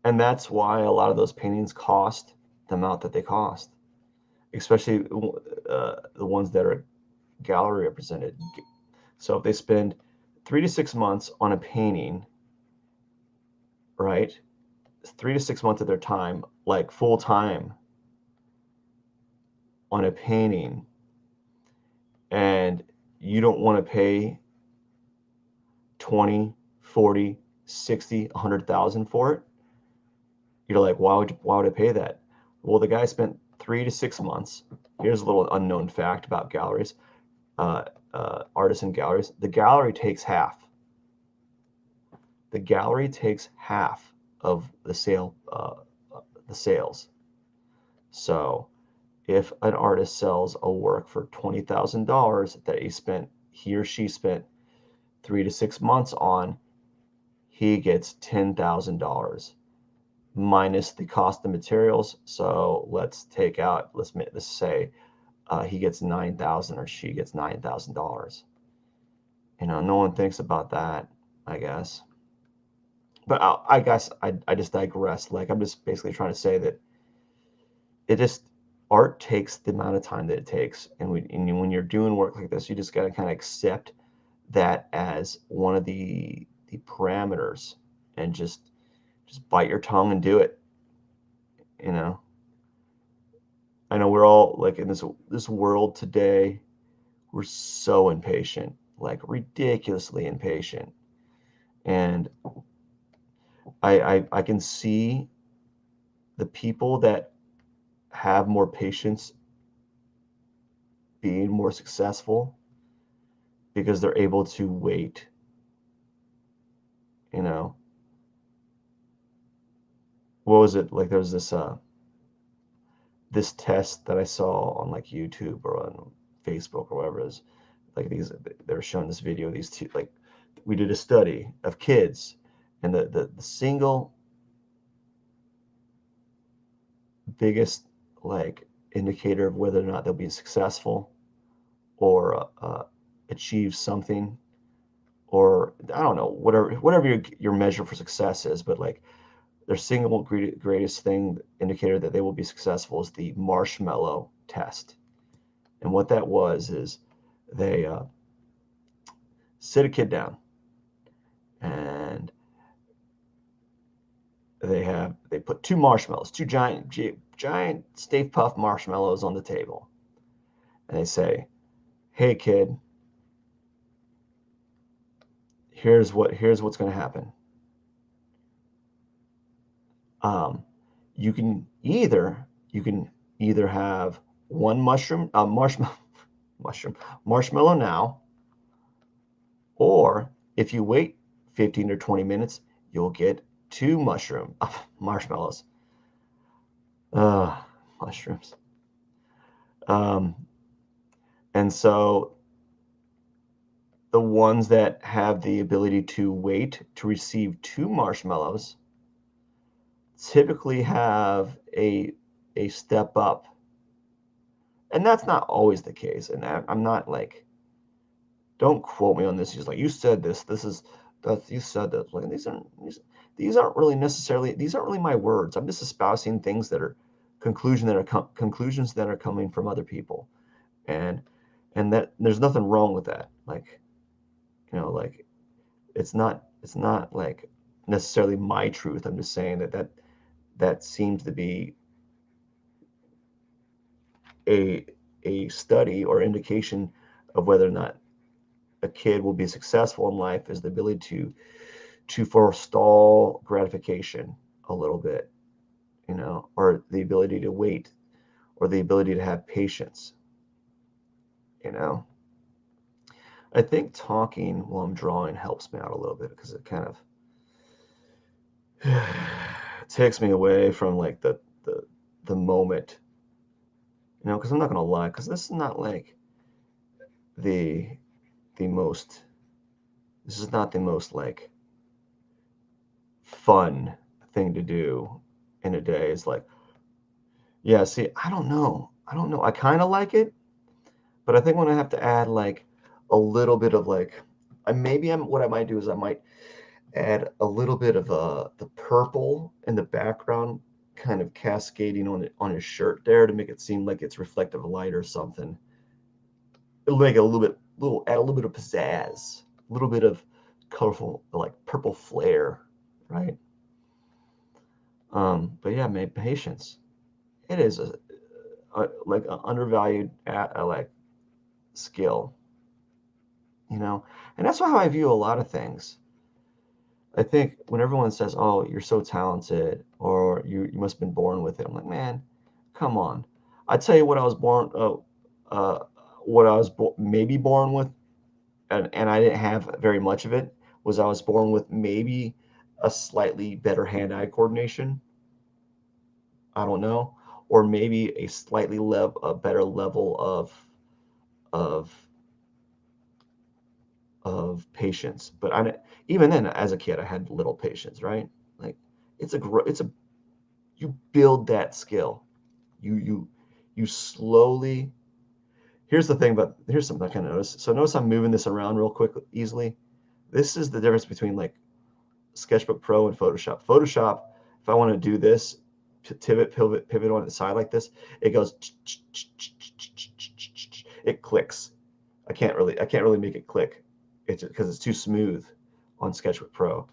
And that's why a lot of those paintings cost the amount that they cost, especially the ones that are gallery represented. So if they spend 3 to 6 months on a painting, right? 3 to 6 months of their time, like full time on a painting, and you don't want to pay 20, 40, 60, 100,000 for it, you're like, why would I pay that? Well, the guy spent 3 to 6 months. Here's a little unknown fact about galleries, uh, artists in galleries. The gallery takes half. The gallery takes half of the sales. So if an artist sells a work for $20,000 that he or she spent 3 to 6 months on, he gets $10,000 minus the cost of materials. So let's say he gets 9,000 or she gets $9,000. No one thinks about that, I guess. But I guess I just digress. Like I'm just basically trying to say that it just art takes the amount of time that it takes, and when you're doing work like this, you just got to kind of accept that as one of the parameters, and just bite your tongue and do it. You know, I know we're all like in this world today. We're so impatient, like ridiculously impatient, and I can see the people that have more patience being more successful because they're able to wait. You know, what was it like? There was this test that I saw on like YouTube or on Facebook or whatever it is. Like they were showing this video of these two. Like we did a study of kids, and the single biggest like indicator of whether or not they'll be successful or achieve something, or I don't know, whatever your measure for success is, but like their single greatest thing indicator that they will be successful is the marshmallow test. And what that was is they sit a kid down, and they put two marshmallows, two giant Stay Puft marshmallows on the table, and they say, "Hey kid, here's what's going to happen. Um, you can either have one marshmallow now, or if you wait 15 or 20 minutes, you'll get two marshmallows. Uh, Mushrooms. Um, and so the ones that have the ability to wait to receive two marshmallows typically have a step up. And that's not always the case. And I'm not like, don't quote me on this. He's like, you said this. You said that. Like these aren't really my words. I'm just espousing things that are conclusions that are coming from other people, and that there's nothing wrong with that. Like like it's not like necessarily my truth. I'm just saying that seems to be a study or indication of whether or not a kid will be successful in life is the ability to forestall gratification a little bit, or the ability to wait, or the ability to have patience. you know I think talking while I'm drawing helps me out a little bit because it kind of takes me away from like the moment, because I'm not gonna lie, because this is not like the the most this is not the most like fun thing to do in a day is like, yeah, see, I don't know. I don't know. I kind of like it, but I think when I have to add like a little bit of like, what I might do is I might add a little bit of the purple in the background, kind of cascading on his shirt there to make it seem like it's reflective light or something. It'll make it a little bit, add a little bit of pizzazz, a little bit of colorful, like purple flare, right? But yeah, patience. It is like an undervalued like skill, you know, and that's how I view a lot of things. I think when everyone says, "Oh, you're so talented," or "You must have been born with it," I'm like, man, come on. I tell you what, I was born, uh, what I was maybe born with, and I didn't have very much of it. Was I was born with maybe a slightly better hand-eye coordination. I don't know, or maybe a better level of patience. But even then, as a kid, I had little patience, right? Like it's a you build that skill. You you you slowly. Here's something I kind of noticed. So notice I'm moving this around real quick, easily. This is the difference between like Sketchbook Pro and Photoshop. Photoshop, if I want to do this, pivot on the side like this, it goes. It clicks. I can't really make it click. It's because it's too smooth on Sketchbook Pro.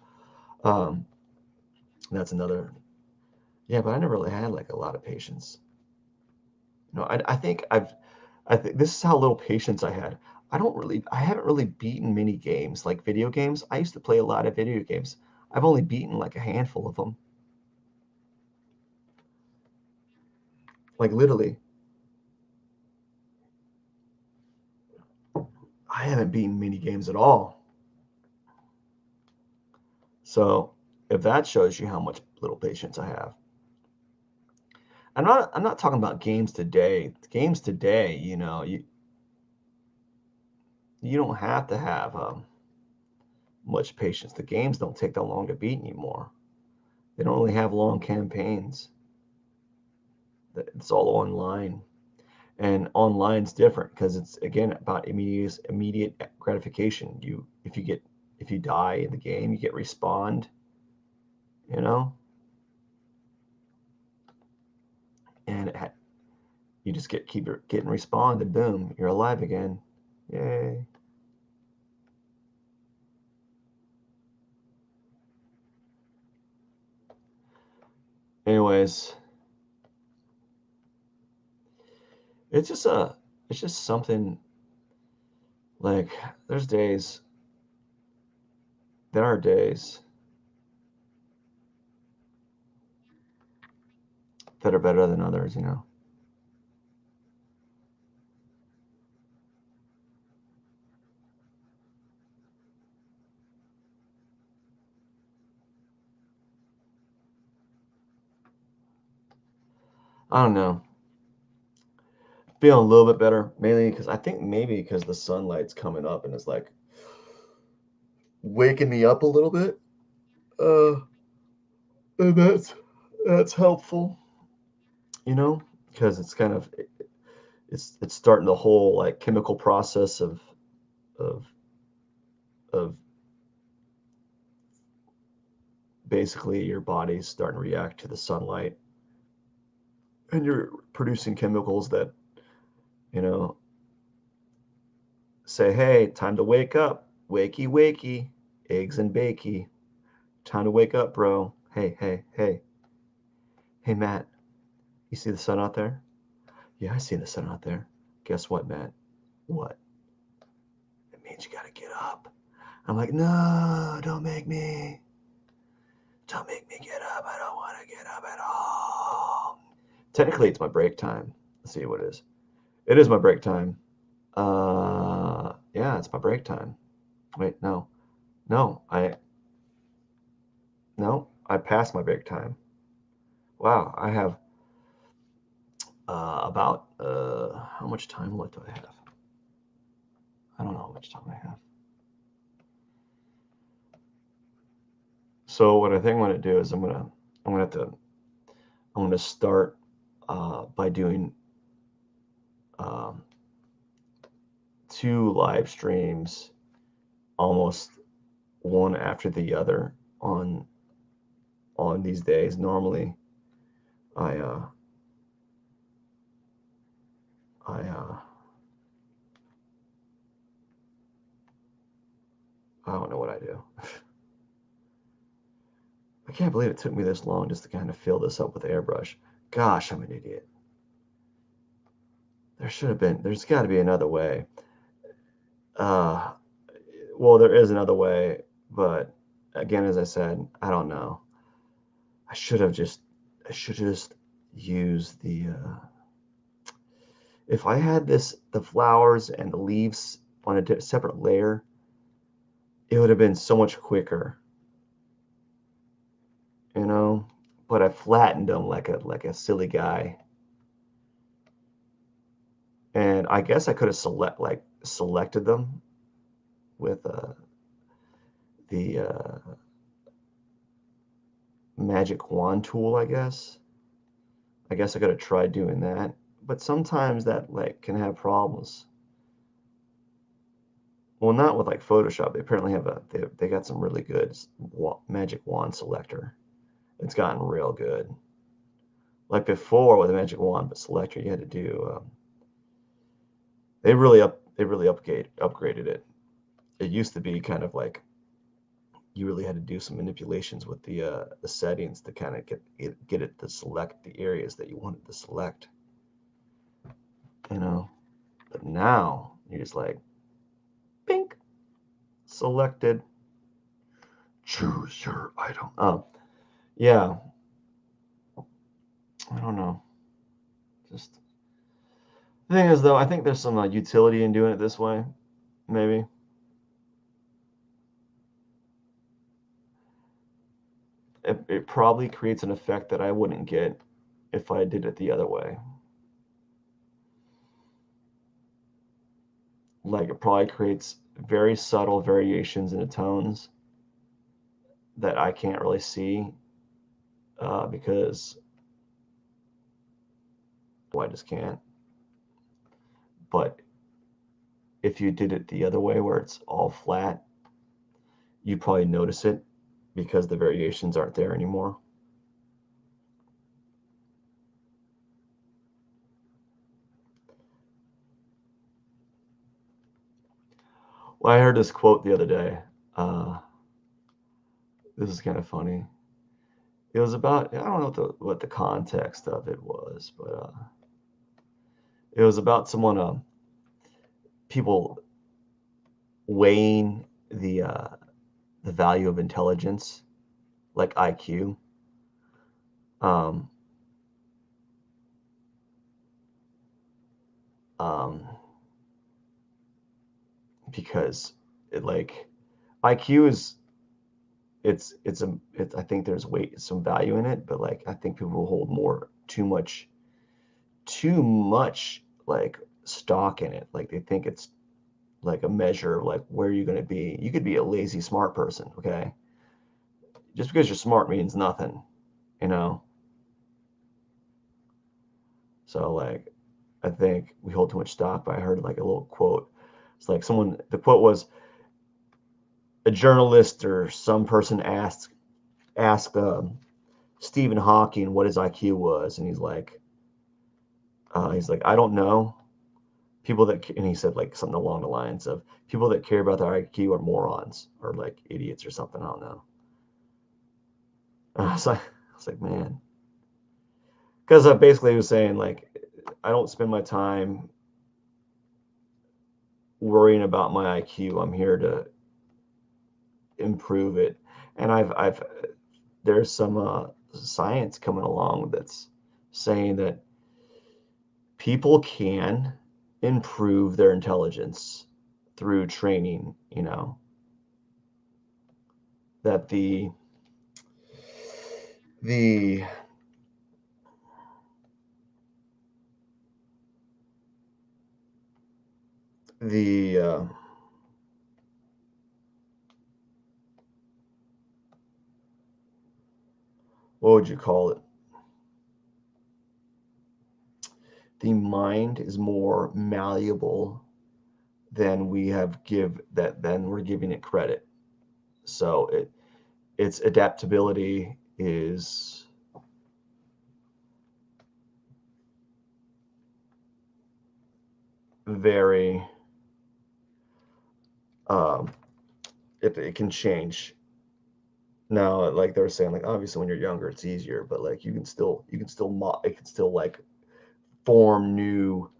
Um, that's another. Yeah, but I never really had like a lot of patience. I think this is how little patience I had. I haven't really beaten many games, like video games. I used to play a lot of video games. I've only beaten like a handful of them. Like literally, I haven't beaten many games at all. So if that shows you how much little patience I have. I'm not talking about games today. Games today, you don't have to have much patience. The games don't take that long to beat anymore. They don't really have long campaigns. It's all online. And online's different because it's again about immediate gratification. If you die in the game, you get respawned, you know, and you just keep getting respawned, and boom, you're alive again. Yay! Anyways, it's just it's just something like there's days there are days that are better than others. I don't know. Feeling a little bit better, mainly because I think maybe because the sunlight's coming up and it's like waking me up a little bit. Uh, and that's helpful, because it's kind of it's starting the whole like chemical process of of basically your body's starting to react to the sunlight, and you're producing chemicals that you know say, hey, time to wake up, wakey wakey, eggs and bakey, time to wake up, bro. Hey, hey, hey, hey, Matt, you see the sun out there? Yeah, I see the sun out there. Guess what, Matt? What? It means you gotta get up. I'm like, no, don't make me get up. I don't want to get up at all. Technically, it's my break time. Let's see what it is. It is my break time. Yeah, it's my break time. Wait, no, no, no, I passed my break time. Wow, I have about how much time left do I have? I don't know how much time I have. So what I think I'm gonna do is I'm gonna have to I'm going to start by doing um, 2 live streams, almost one after the other on these days. Normally, I I I don't know what I do. I can't believe it took me this long just to kind of fill this up with airbrush. Gosh, I'm an idiot. There's got to be another way. Uh, well, there is another way, but again, as I said, I don't know. I should have just used the, if I had the flowers and the leaves on a separate layer, it would have been so much quicker, you know? But I flattened them like a silly guy. And I guess I could have selected them with the magic wand tool, I guess. I guess I could have tried doing that, but sometimes that like can have problems. Well, not with like Photoshop. They apparently have they got some really good magic wand selector. It's gotten real good. Like before with the magic wand, but selector you had to do. They really upgraded it. It used to be kind of like you really had to do some manipulations with the settings to kind of get it to select the areas that you wanted to select. You know, but now you're just like, bink, selected. Choose your item. Yeah. I don't know. Just the thing is, though, I think there's some utility in doing it this way. Maybe it probably creates an effect that I wouldn't get if I did it the other way. Like it probably creates very subtle variations in the tones that I can't really see because I just can't. But if you did it the other way where it's all flat, you probably notice it because the variations aren't there anymore. Well, I heard this quote the other day. Uh, this is kind of funny. It was about, I don't know what the context of it was, but it was about someone people weighing the value of intelligence, like IQ. Um, um, because it like IQ is I think there's some value in it, but like I think people hold too much like stock in it. Like they think it's like a measure of like where you're going to be. You could be a lazy smart person, okay? Just because you're smart means nothing, you know? So like I think we hold too much stock, but I heard like a little quote. It's like the quote was a journalist or some person asked Stephen Hawking what his IQ was, and he's like, I don't know. And he said like something along the lines of people that care about their IQ are morons or like idiots or something. I don't know. I was like, man, because I basically was saying like, I don't spend my time worrying about my IQ. I'm here to improve it, and there's some science coming along that's saying that people can improve their intelligence through training. You know that the the what would you call it? the mind is more malleable than we're giving it credit. So its adaptability is very um, it can change. Now, like they're saying, like obviously when you're younger, it's easier, but like it can still like form new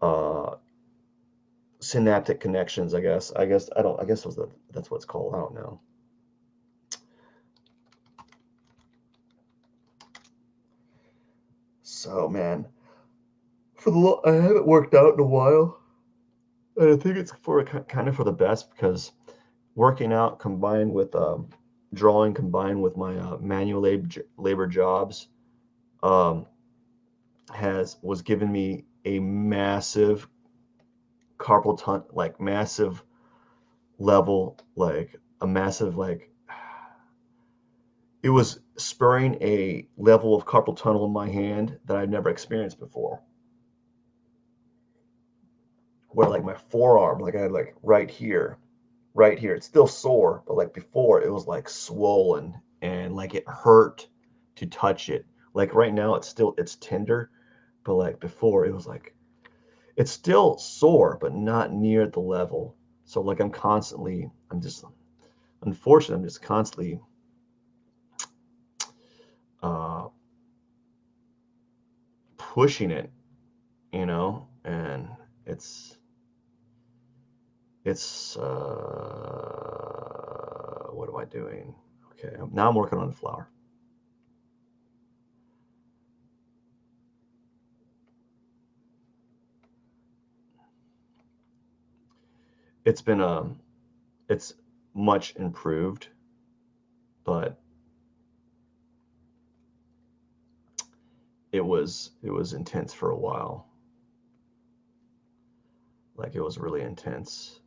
uh, synaptic connections. I guess that's what it's called. I don't know. So man, I haven't worked out in a while, and I think it's for kind of for the best because working out combined with drawing combined with my manual labor jobs um, has was giving me a massive carpal tunnel, like massive level, like a massive like it was spurring a level of carpal tunnel in my hand that I've never experienced before. Where like my forearm, like I had like right here, it's still sore, but like before it was like swollen and like it hurt to touch it. Like right now it's tender, but like before it was like it's still sore, but not near the level. So like I'm just unfortunately, I'm just constantly uh, pushing it, and it's what am I doing? Okay, now I'm working on the flower. It's been it's much improved, but it was intense for a while. Like it was really intense.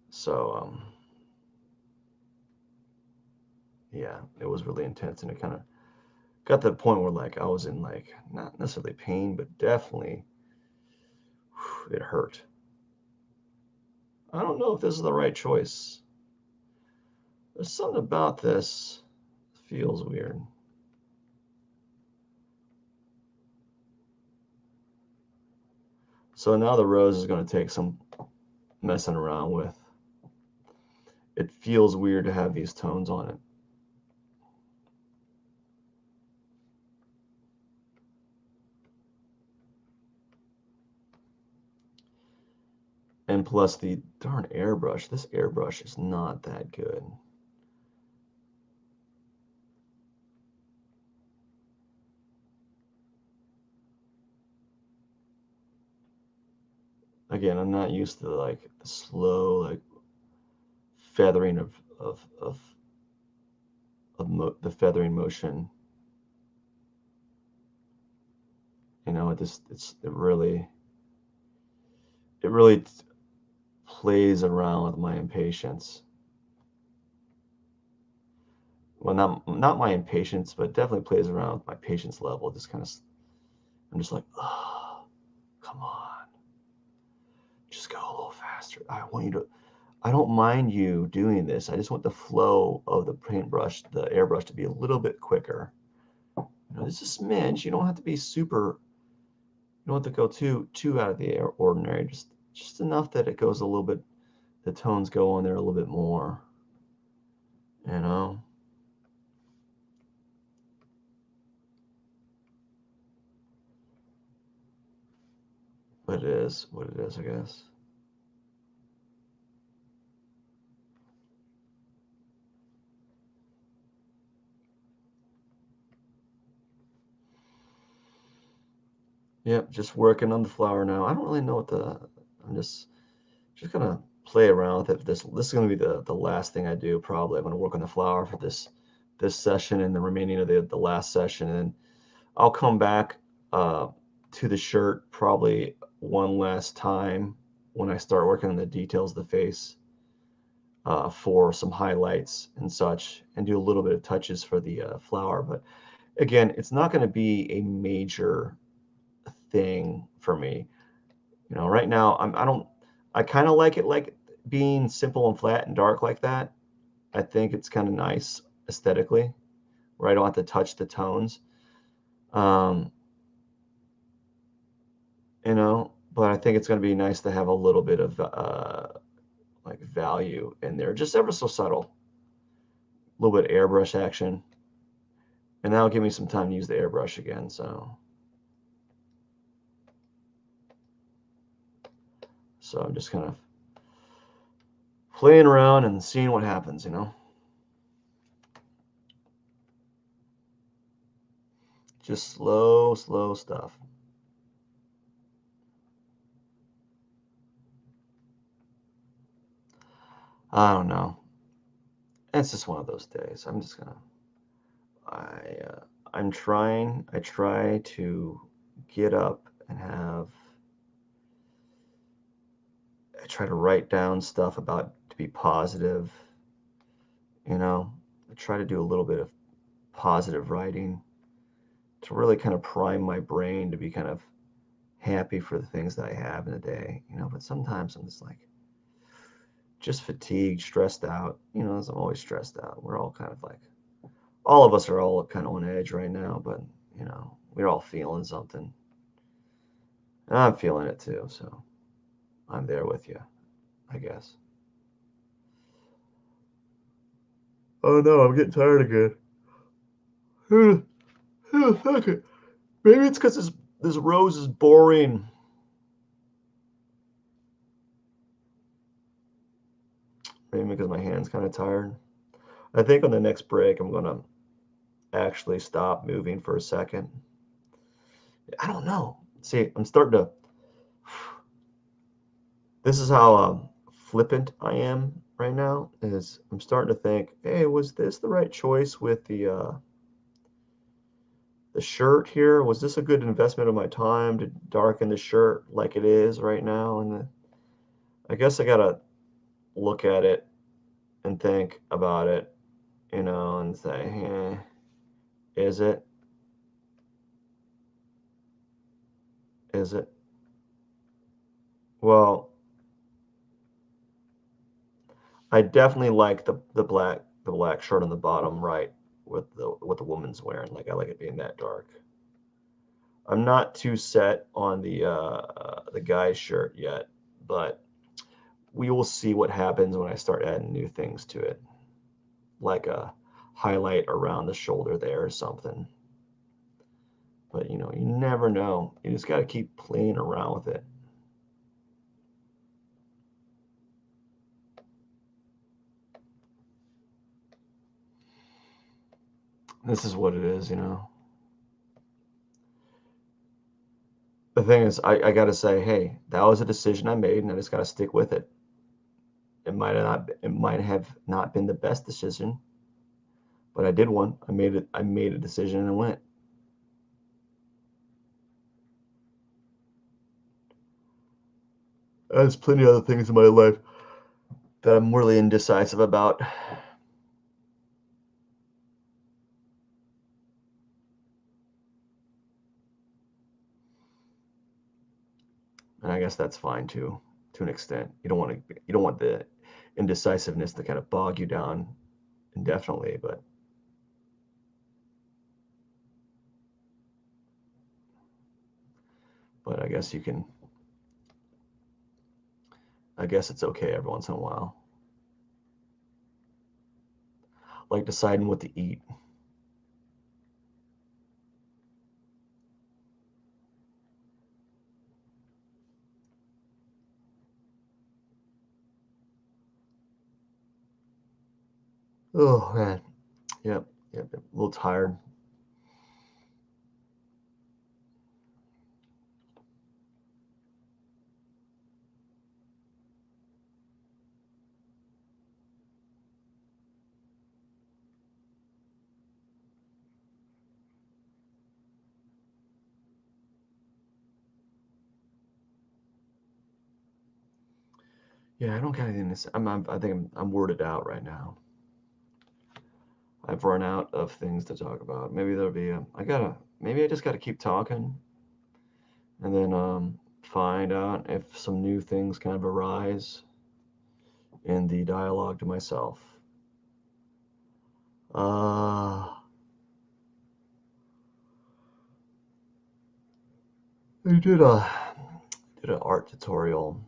So yeah, it was really intense, and it kind of got to the point where like I was in like not necessarily pain, but definitely it hurt. I don't know if this is the right choice. There's something about this that feels weird. So now the rose is going to take some messing around with. It feels weird to have these tones on it. And plus the darn airbrush. This airbrush is not that good. Again, I'm not used to like the slow like feathering the feathering motion. It really plays around with my impatience. Well, not my impatience, but definitely plays around with my patience level. Just kind of, I'm just like, oh, come on, just go a little faster. I don't mind you doing this. I just want the flow of the paintbrush, the airbrush, to be a little bit quicker. Just a smidge. You don't have to be super. You don't have to go too out of the ordinary. Just enough that it goes a little bit. The tones go on there a little bit more. You know. But it is what it is, I guess. Yep, just working on the flower now. I don't really know what the. I'm just gonna play around with it. This is gonna be the last thing I do. Probably I'm gonna work on the flower for this session and the remaining of the last session, and I'll come back uh, to the shirt probably one last time when I start working on the details of the face. for some highlights and such, and do a little bit of touches for the flower. But again, it's not going to be a major thing for me. You know, right now I kind of like it like being simple and flat and dark like that. I think it's kind of nice aesthetically, where I don't have to touch the tones. Um, but I think it's going to be nice to have a little bit of like value in there, just ever so subtle, a little bit of airbrush action, and that'll give me some time to use the airbrush again. So I'm just kind of playing around and seeing what happens. Just slow, slow stuff. I don't know. It's just one of those days. I'm just gonna. I I'm trying. I try to get up and have. I try to write down stuff about to be positive. You know, I try to do a little bit of positive writing to really kind of prime my brain to be kind of happy for the things that I have in a day. But sometimes I'm just like just fatigued, stressed out. As I'm always stressed out. We're all kind of like all of us are all kind of on edge right now, but we're all feeling something. And I'm feeling it too, so I'm there with you, I guess. Oh no, I'm getting tired again. Fuck it. Maybe it's because this rose is boring. Maybe because my hand's kind of tired. I think on the next break, I'm gonna actually stop moving for a second. I don't know. See, I'm starting to. This is how flippant I am right now. Is I'm starting to think, hey, was this the right choice with the shirt here? Was this a good investment of my time to darken the shirt like it is right now? And I guess I gotta look at it and think about it, and say, is it? Is it? Well, I definitely like the black shirt on the bottom right with the what the woman's wearing. Like I like it being that dark. I'm not too set on the guy's shirt yet, but we will see what happens when I start adding new things to it, like a highlight around the shoulder there or something. But you never know. You just got to keep playing around with it. This is what it is. The thing is, I got to say, hey, that was a decision I made, and I just got to stick with it. It might have not been the best decision, but I did one. I made it. I made a decision and I went. There's plenty of other things in my life that I'm really indecisive about, and I guess that's fine too, to an extent. You don't want the indecisiveness to kind of bog you down indefinitely, but I guess you can. I guess it's okay every once in a while, like deciding what to eat. Oh man, yep, yep, yep. A little tired. Yeah, I don't got anything to say. I think I'm worded out right now. I've run out of things to talk about. Maybe there'll be maybe I just gotta keep talking and then find out if some new things kind of arise in the dialogue to myself. Uh, I did an art tutorial.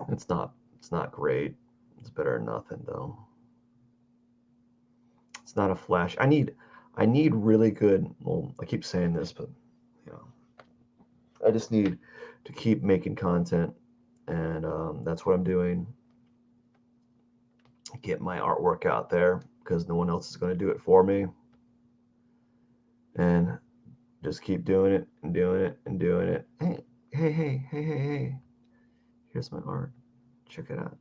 It's not great. It's better than nothing though. It's not a flash. I need really good. Well, I keep saying this, but you know, I just need to keep making content, and that's what I'm doing. Get my artwork out there because no one else is going to do it for me, and just keep doing it and doing it and doing it. Hey, hey, hey, hey, hey, hey! Here's my art. Check it out.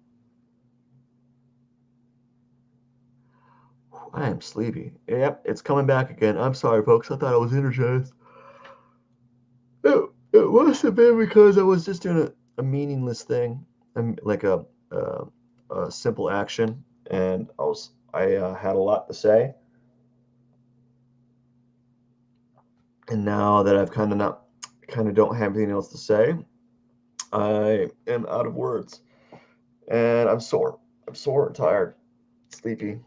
I am sleepy. Yep, it's coming back again. I'm sorry, folks. I thought I was energized. It must have been because I was just doing a meaningless thing, like a, a simple action, and I had a lot to say, and now that I've kind of don't have anything else to say, I am out of words, and I'm sore. I'm sore and tired, sleepy,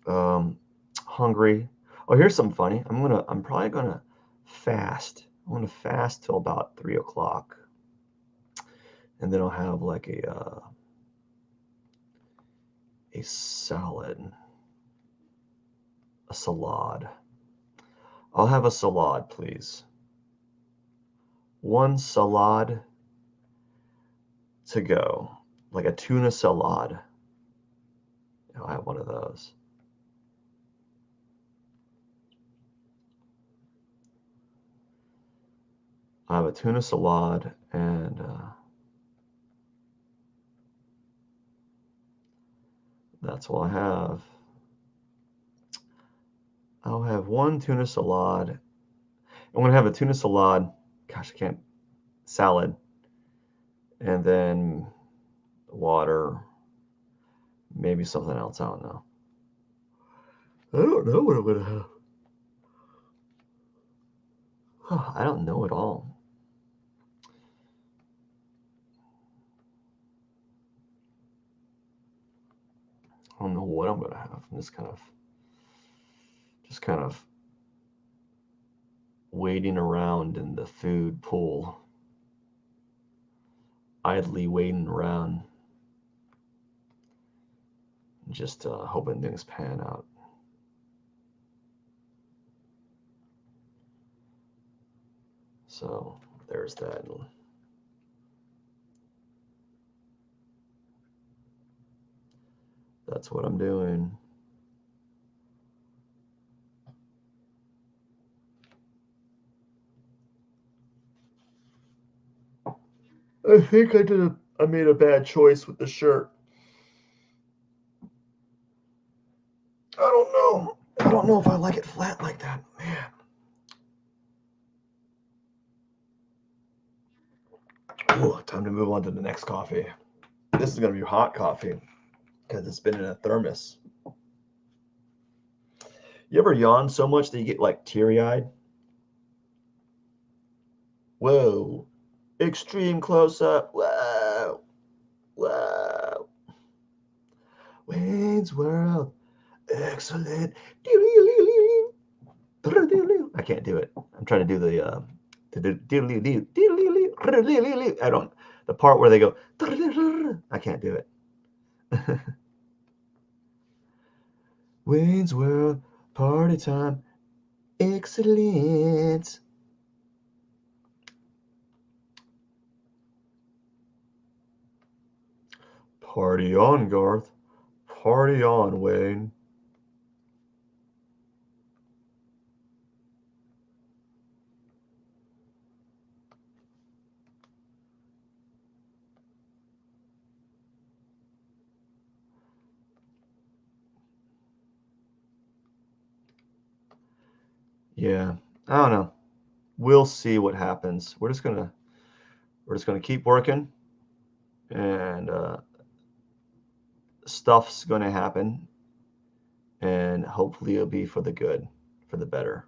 um, hungry. Oh, here's something funny. I'm probably gonna fast. I'm gonna fast till about 3 o'clock, and then I'll have like a salad, a salad. I'll have a salad, please. One salad to go, like a tuna salad. I'll have one of those. I have a tuna salad, and that's what I have. I'll have one tuna salad. I'm gonna have a tuna salad. Gosh, I can't. Salad, and then water, maybe something else. I don't know. I don't know what I'm gonna have. I don't know at all. I don't know what I'm gonna have. I'm just kind of waiting around in the food pool, idly waiting around, just hoping things pan out. So there's that. That's what I'm doing. I think I made a bad choice with the shirt. I don't know. I don't know if I like it flat like that, man. Ooh, time to move on to the next coffee. This is gonna be hot coffee because it's been in a thermos. You ever yawn so much that you get like teary eyed? Whoa. Extreme close up. Whoa. Whoa. Wayne's World. Excellent. I can't do it. I'm trying to do I don't, the part where they go, I can't do it. Wayne's World, party time, excellent. Party on, Garth. Party on, Wayne. Yeah, I don't know. We'll see what happens. We're just gonna keep working. and stuff's going to happen, and hopefully it'll be for the good, for the better.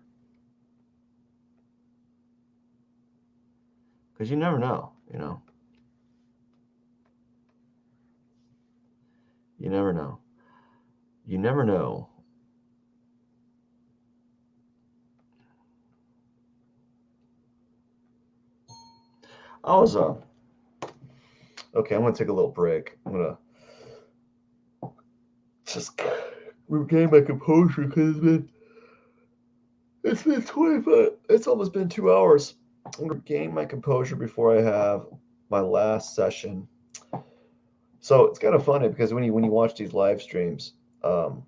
Because you never know, you know. You never know. You never know. I was okay. I'm gonna take a little break. I'm gonna just regain my composure because it's been 25. It's almost been 2 hours. I'm gonna regain my composure before I have my last session. So it's kind of funny because when you watch these live streams, um,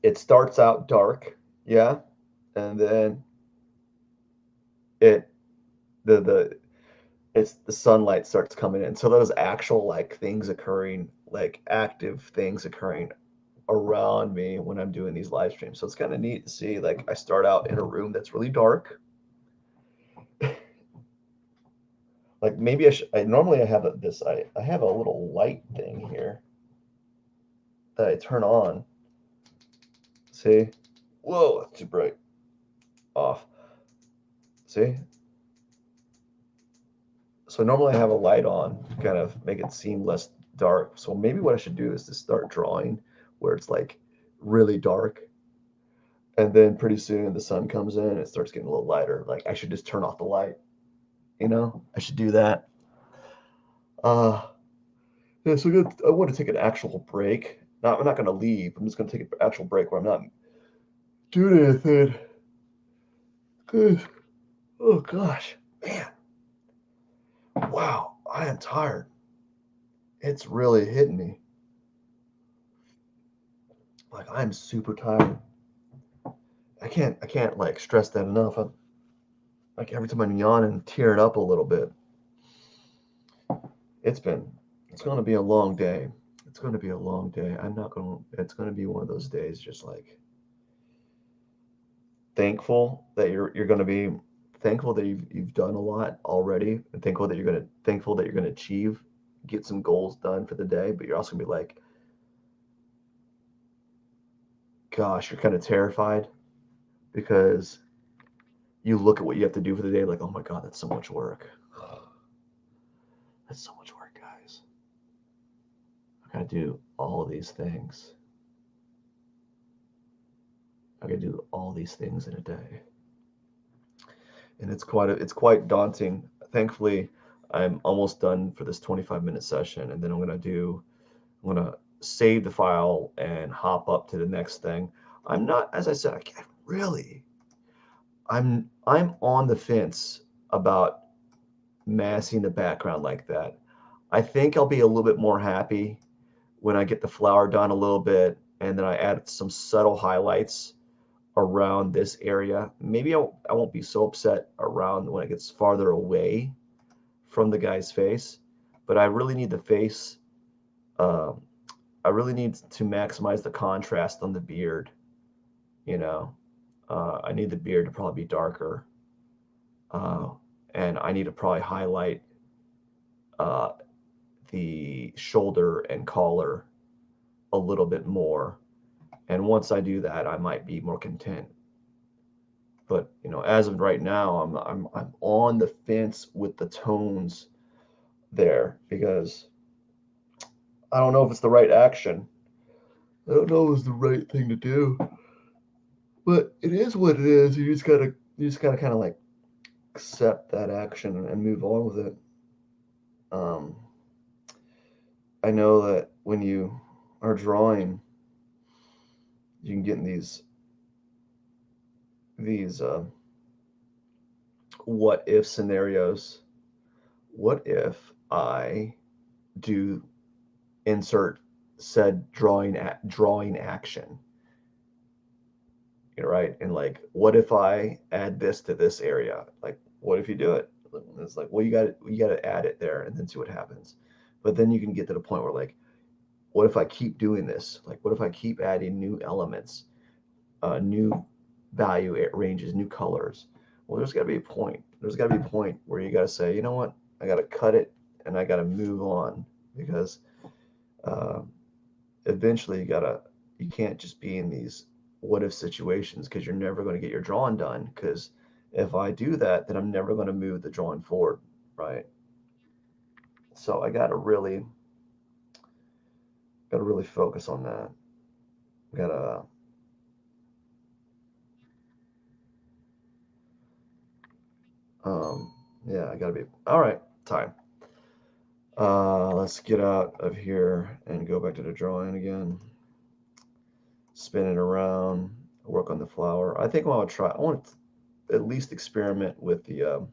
it starts out dark, yeah, and then it the it's the sunlight starts coming in. So those actual like things occurring, like active things occurring around me when I'm doing these live streams. So it's kind of neat to see. Like I start out in a room that's really dark. Like maybe I normally I have I have a little light thing here that I turn on. See? Whoa, that's too bright. Off. See? So normally I have a light on to kind of make it seem less dark. So maybe what I should do is to start drawing where it's like really dark, and then pretty soon the sun comes in and it starts getting a little lighter. Like I should just turn off the light, you know? I should do that. Uh yeah, so I want to take an actual break. I'm not gonna leave. I'm just gonna take an actual break where I'm not doing anything. 'Cause, oh gosh, man, wow, I am tired. It's really hitting me. Like I'm super tired. I can't like stress that enough. Like every time I'm yawning, tearing up a little bit. It's been, it's going to be a long day. It's going to be a long day. It's going to be one of those days just like thankful that you're going to be thankful that you've done a lot already, and thankful that you're going to achieve, get some goals done for the day, but you're also going to be like, gosh, you're kind of terrified because you look at what you have to do for the day like, oh my God, that's so much work. That's so much work, guys. I got to do all these things. I got to do all these things in a day. And it's quite daunting. Thankfully, I'm almost done for this 25-minute session, and then I'm gonna save the file and hop up to the next thing. I'm not, as I said, I can't really. I'm on the fence about massing the background like that. I think I'll be a little bit more happy when I get the flower done a little bit, and then I add some subtle highlights around this area. Maybe I won't be so upset around when it gets farther away from the guy's face, but I really need the face. Um, I really need to maximize the contrast on the beard. You know, I need the beard to probably be darker, uh, and I need to probably highlight uh, the shoulder and collar a little bit more. And once I do that, I might be more content. But as of right now, I'm on the fence with the tones there because I don't know if it's the right action. I don't know if it's the right thing to do, but it is what it is. You just gotta kind of like accept that action and move on with it. Um, I know that when you are drawing, you can get in these what if scenarios. What if I do insert said drawing action, right? And like, what if I add this to this area? Like, what if you do it? It's like, well, you got to add it there and then see what happens. But then you can get to the point where like, what if I keep doing this? Like, what if I keep adding new elements, new value ranges, new colors? Well, there's got to be a point. There's got to be a point where you got to say, you know what? I got to cut it and I got to move on because uh, eventually you can't just be in these what if situations because you're never going to get your drawing done. Because if I do that, then I'm never going to move the drawing forward, right? So I got to really focus on that. Gotta um yeah, I gotta be all right. Time. Let's get out of here and go back to the drawing again. Spin it around. Work on the flower. I think I want to at least experiment with the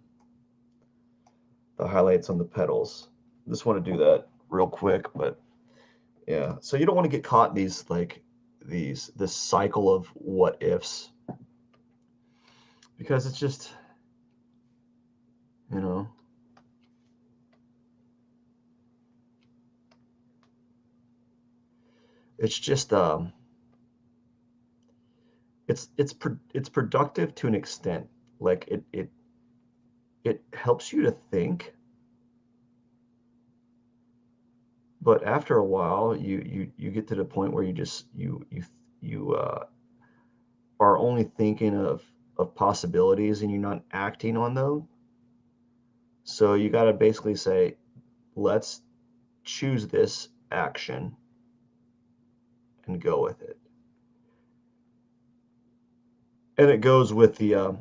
highlights on the petals. Just want to do that real quick, but yeah. So you don't want to get caught in these like this cycle of what ifs because it's just you know it's just it's productive to an extent. Like it helps you to think, but after a while, you get to the point where you are only thinking of possibilities and you're not acting on them. So you got to basically say, let's choose this action and go with it. And it goes with the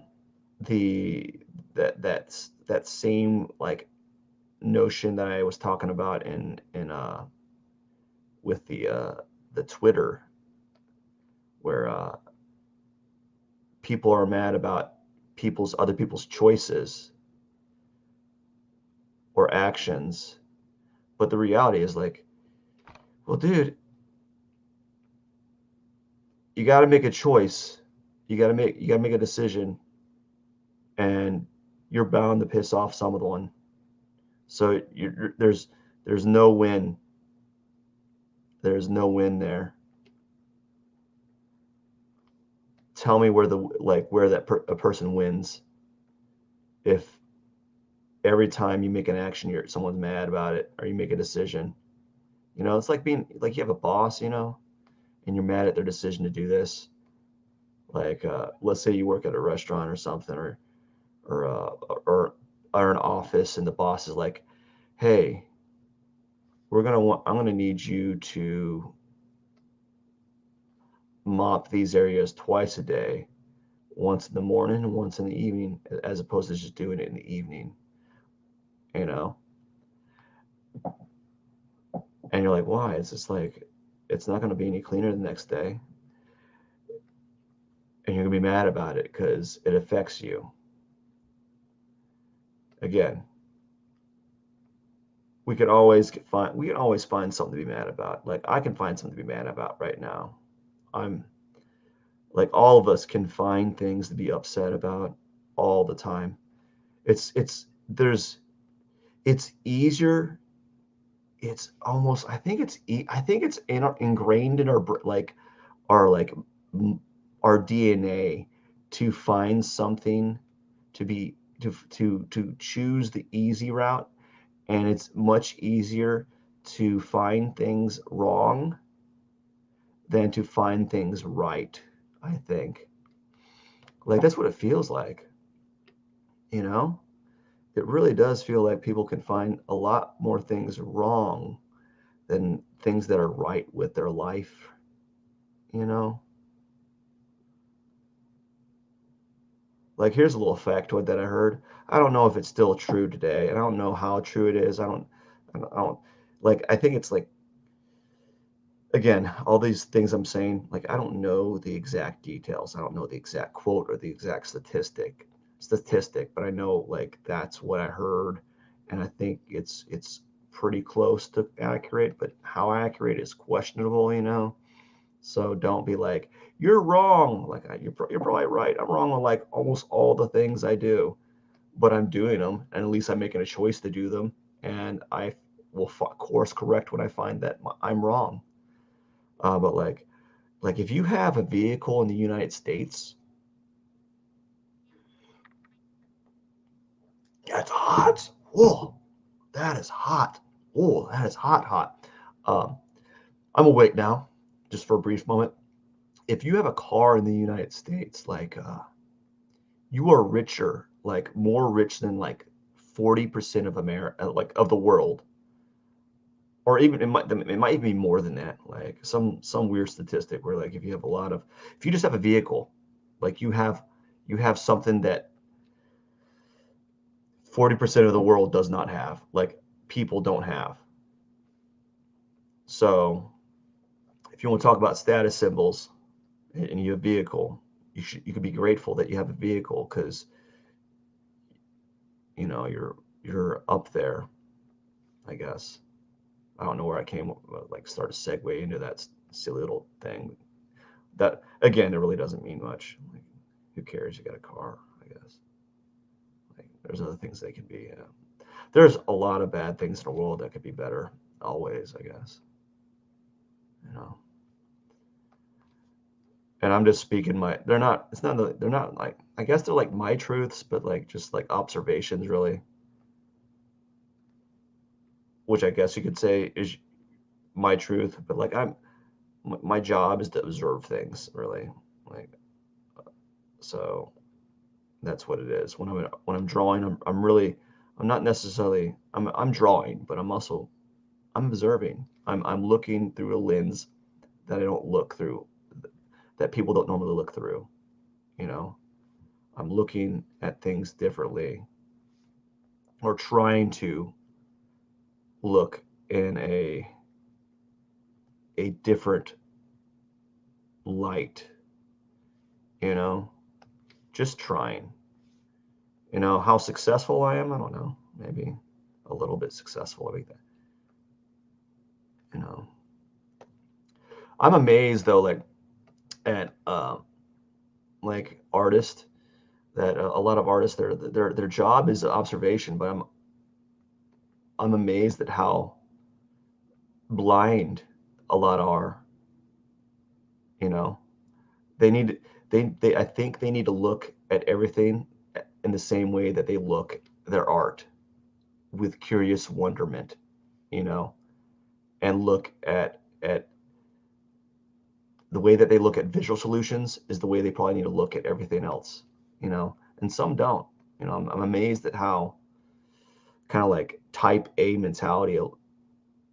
that same like notion that I was talking about in with the Twitter where people are mad about other people's choices or actions, but the reality is like, well, dude, you got to make a choice. You got to make a decision, and you're bound to piss off someone. So there's no win. There's no win there. Tell me where a person wins if every time you make an action, someone's mad about it, or you make a decision. It's like being like you have a boss, and you're mad at their decision to do this. Like, let's say you work at a restaurant or something, or uh, or or an office, and the boss is like, "Hey, I'm gonna need you to mop these areas twice a day, once in the morning and once in the evening, as opposed to just doing it in the evening." You know, and you're like, "Why?" It's just like it's not gonna be any cleaner the next day, and you're gonna be mad about it because it affects you. Again, we can always find something to be mad about. Like I can find something to be mad about right now. I'm like all of us can find things to be upset about all the time. It's there's it's easier. It's almost I think it's ingrained in our m- our DNA to find something to be to choose the easy route, and it's much easier to find things wrong than to find things right, I think. Like that's what it feels like, you know? It really does feel like people can find a lot more things wrong than things that are right with their life, you know? Like here's a little factoid that I heard. I don't know if it's still true today, and I don't know how true it is. I don't like I think it's like again, all these things I'm saying, like I don't know the exact details. I don't know the exact quote or the exact statistic, but I know like that's what I heard, and I think it's pretty close to accurate, but how accurate is questionable. So don't be like you're wrong. Like you're probably right. I'm wrong on like almost all the things I do, but I'm doing them, and at least I'm making a choice to do them, and I will course correct when I find that I'm wrong. But like if you have a vehicle in the United States, that's hot. Whoa, that is hot. Oh, that is hot, hot. Um, I'm awake now, just for a brief moment. If you have a car in the United States, like you are richer, like more rich than like 40% of America, like of the world, or even it might even be more than that. Like some weird statistic where like if you have a lot of, if you just have a vehicle, like you have something that 40% of the world does not have, like people don't have. So if you want to talk about status symbols and you have a vehicle, you could be grateful that you have a vehicle because you're up there, I guess. I don't know where I came like start a segue into that silly little thing. That again, it really doesn't mean much. Like, who cares? You got a car, I guess. Like, there's other things they can be. There's a lot of bad things in the world that could be better. Always, I guess. You know. And I'm just speaking my. They're not. It's not. They're not like. I guess they're like my truths, but like just like observations, really. Which I guess you could say is my truth, but like my job is to observe things, really. Like so. That's what it is. When I'm drawing, I'm really I'm not necessarily I'm drawing, but I'm observing. I'm looking through a lens that I don't look through, that people don't normally look through. You know, I'm looking at things differently, or trying to look in a different light. You know, just trying. How successful I am, I don't know. Maybe a little bit successful. I think that. You know, I'm amazed though, at like artists that a lot of artists their job is observation, but I'm amazed at how blind a lot are. You know, they need they I think they need to look at everything in the same way that they look at their art, with curious wonderment. You know, and look at the way that they look at visual solutions is the way they probably need to look at everything else. And some don't. I'm amazed at how kind of like type A mentality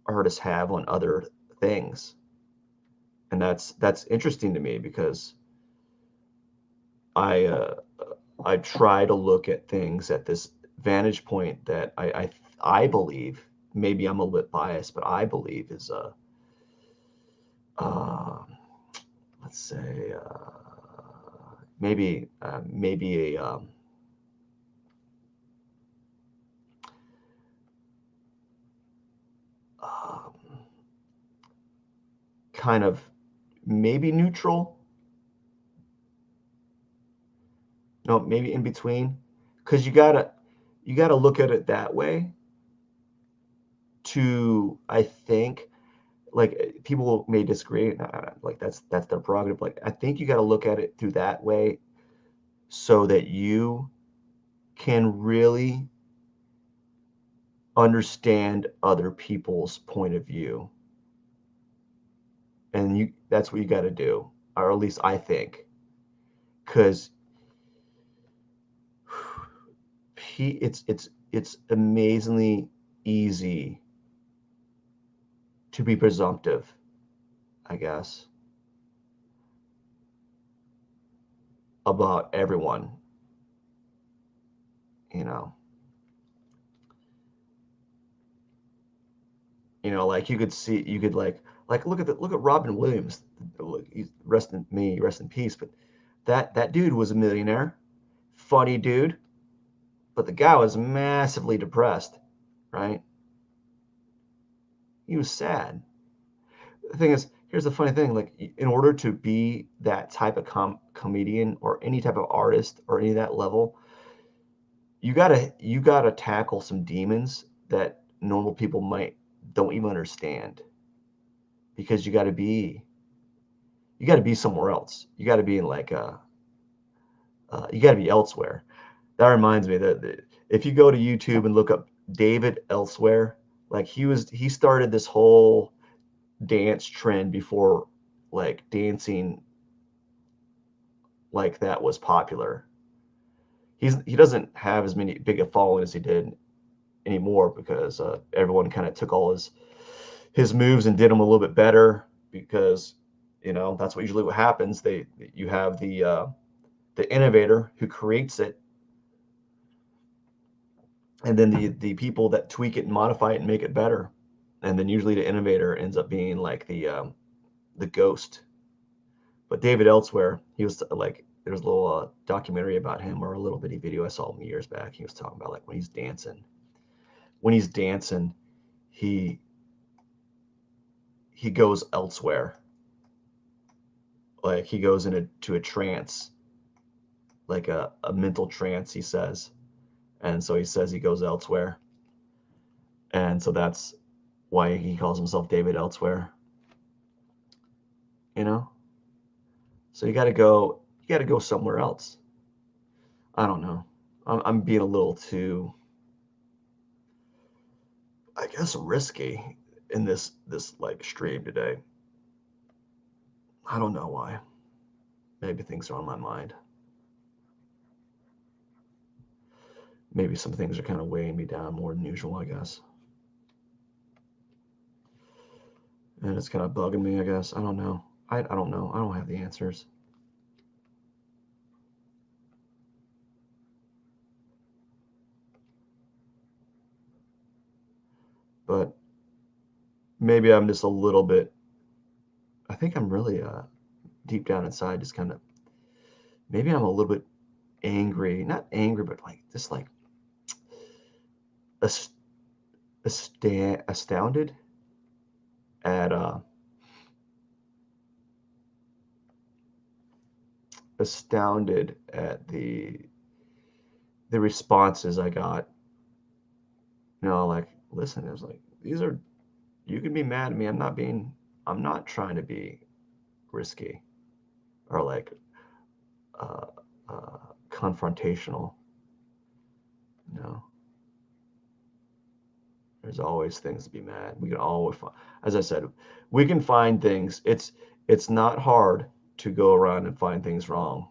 artists have on other things. And that's interesting to me because I I try to look at things at this vantage point that I believe, maybe I'm a little bit biased, but I believe is uh, let's say maybe a um, kind of maybe neutral, no, maybe in between, because you gotta look at it that way to, I think, like people may disagree, like that's their prerogative. Like I think you got to look at it through that way so that you can really understand other people's point of view, and that's what you got to do, or at least I think, because it's amazingly easy to be presumptive, I guess, about everyone. You know, like you could like look at Robin Williams. Look, he's rest in peace. But that dude was a millionaire, funny dude, but the guy was massively depressed, right? He was sad. The thing is, here's the funny thing: like, in order to be that type of comedian or any type of artist or any of that level, you gotta tackle some demons that normal people might don't even understand, because you got to be somewhere else. You got to be in like you got to be elsewhere. That reminds me that if you go to YouTube and look up David Elsewhere, like he started this whole dance trend before like dancing like that was popular. He doesn't have as many big a following as he did anymore because everyone kind of took all his moves and did them a little bit better because that's what usually what happens. You have the innovator who creates it, and then the people that tweak it and modify it and make it better, and then usually the innovator ends up being like the ghost. But David Elsewhere, he was like, there's a little documentary about him or a little bitty video I saw him years back. He was talking about like when he's dancing, he he goes elsewhere. Like he goes into a trance, like a mental trance, he says. And so he says he goes elsewhere. And so that's why he calls himself David Elsewhere, you know? So you gotta go somewhere else. I don't know. I'm being a little too, I guess, risky in this like stream today. I don't know why. Maybe things are on my mind. Maybe some things are kind of weighing me down more than usual, I guess. And it's kind of bugging me, I guess. I don't know. I don't know. I don't have the answers. But maybe I'm just a little bit, I think I'm really deep down inside just kind of, maybe I'm a little bit angry. Not angry, but like just like ast- astounded at astounded at the responses I got. Like, listen, it was like, these are, you can be mad at me. I'm not trying to be risky or like uh, confrontational. No, there's always things to be mad. We can always find, as I said, we can find things. It's not hard to go around and find things wrong.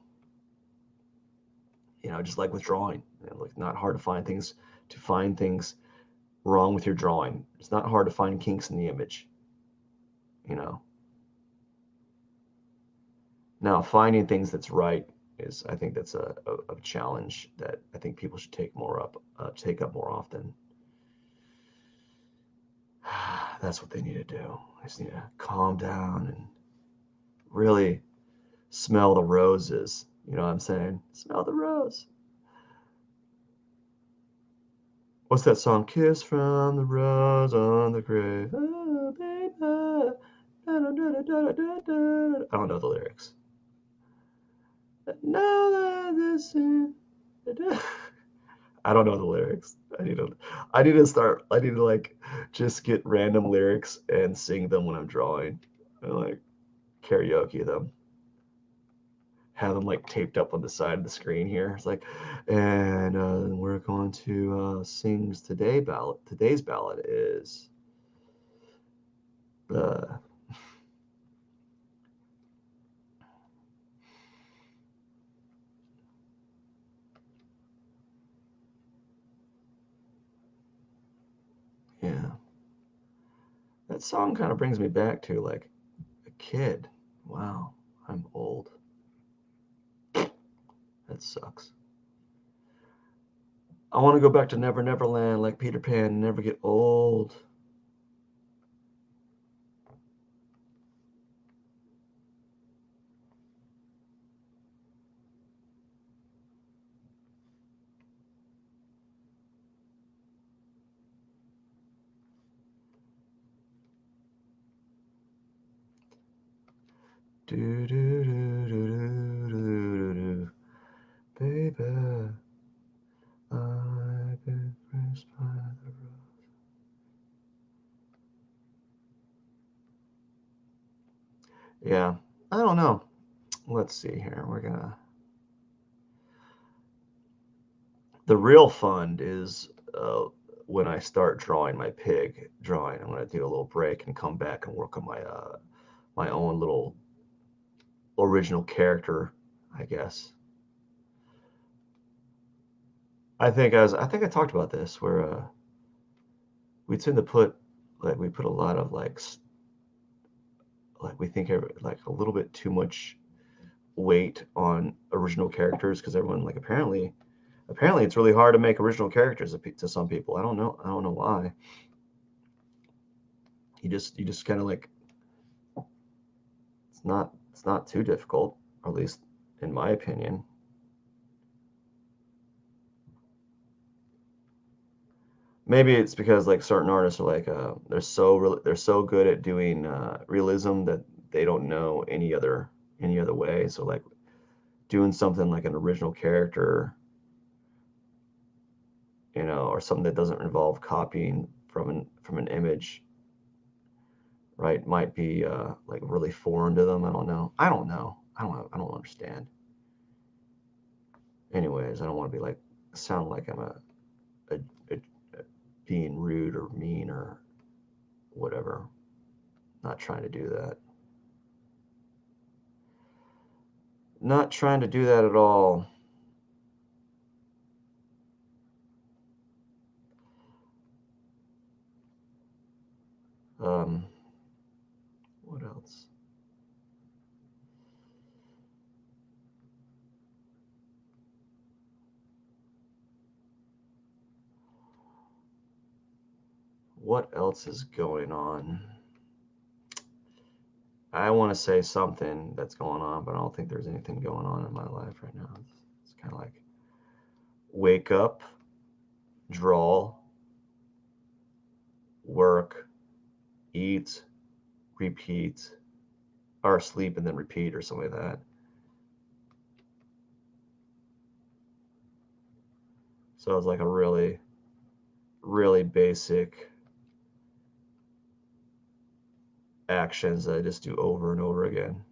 Just like with drawing, like not hard to find things wrong with your drawing. It's not hard to find kinks in the image. You know, Now finding things that's right is, I think that's a challenge that I think people should take up more often. That's what they need to do. They just need to calm down and really smell the roses. You know what I'm saying? Smell the rose. What's that song? Kiss from the rose on the grave. Oh, baby. Da, da, da, da, da, da, da. I don't know the lyrics. Now that this is... I don't know the lyrics. I need to like just get random lyrics and sing them when I'm drawing. And like karaoke them. Have them like taped up on the side of the screen here. It's like, and we're going to sing today's ballad is the yeah. That song kind of brings me back to like a kid. Wow, I'm old. That sucks. I want to go back to Never Never Land like Peter Pan and never get old. Do do do do do do do, baby. I've been pressed by the road. Yeah, I don't know. Let's see here. The real fund is when I start drawing my pig drawing, I'm going to take a little break and come back and work on my own little original character, I guess. I think I talked about this where we tend to put we put a lot of we think like a little bit too much weight on original characters because everyone like apparently it's really hard to make original characters to some people. I don't know why. You just kind of like it's not too difficult, or at least in my opinion. Maybe it's because like certain artists are like they're so good at doing realism that they don't know any other way. So like doing something like an original character, you know, or something that doesn't involve copying from an image, right, might be like really foreign to them. I don't know. I don't understand. Anyways, I don't want to be like sound like I'm a, a being rude or mean or whatever. Not trying to do that. Not trying to do that at all. Um, what else? What else is going on? I want to say something that's going on, but I don't think there's anything going on in my life right now. It's kind of like wake up, draw, work, eat, repeat, or sleep and then repeat or something like that. So it's like a really basic actions that I just do over and over again.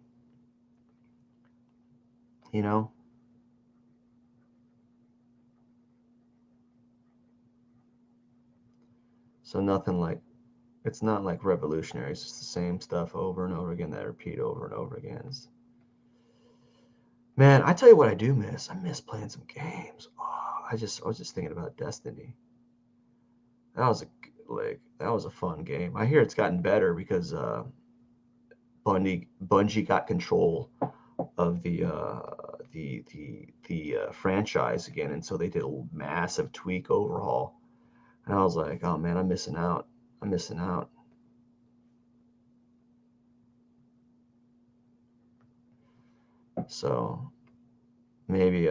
You know? So nothing like it's not like revolutionary. It's just the same stuff over and over again that I repeat over and over again. Man, I tell you what I do miss. I miss playing some games. Oh, I was just thinking about Destiny. That was that was a fun game. I hear it's gotten better because Bungie got control of the franchise again, and so they did a massive tweak overhaul. And I was like, oh man, I'm missing out. I'm missing out. So maybe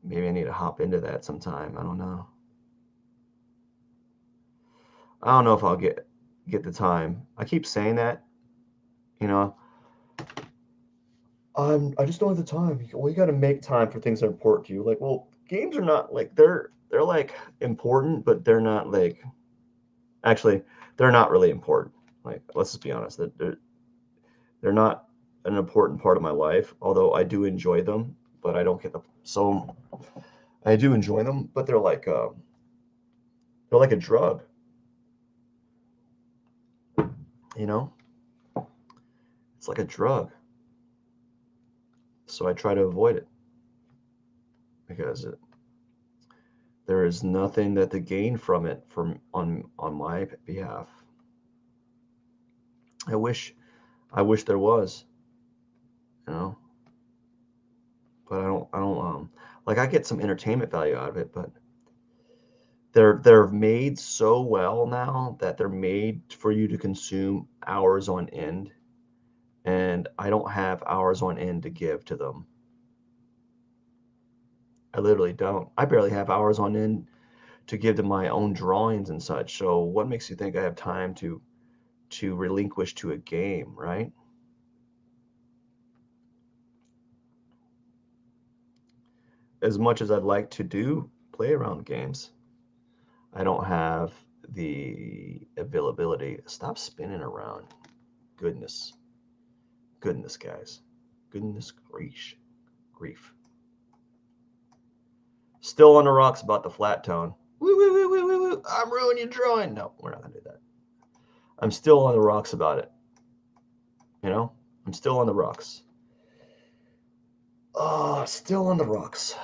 maybe I need to hop into that sometime. I don't know. I don't know if I'll get the time. I keep saying that, you know. I just don't have the time. Well, you got to make time for things that are important to you. Like, well, games are not like they're like important, but they're not like actually they're not really important. Like, let's just be honest. They're not an important part of my life. Although I do enjoy them, but I don't get the so I do enjoy them, but they're like a drug. You know, it's like a drug. So I try to avoid it because there is nothing that to gain from it from on my behalf. I wish I wish there was, you know, but I don't like I get some entertainment value out of it, but they're made so well now that they're made for you to consume hours on end, and I don't have hours on end to give to them. I literally don't. I barely have hours on end to give to my own drawings and such. So what makes you think I have time to relinquish to a game, right? As much as I'd like to do play around games, I don't have the availability. Stop spinning around. Goodness. Goodness, guys. Goodness grief. Grief. Still on the rocks about the flat tone. Woo, woo, woo, woo, woo, woo. I'm ruining your drawing. No, we're not gonna do that. I'm still on the rocks about it. You know, I'm still on the rocks. Oh, still on the rocks.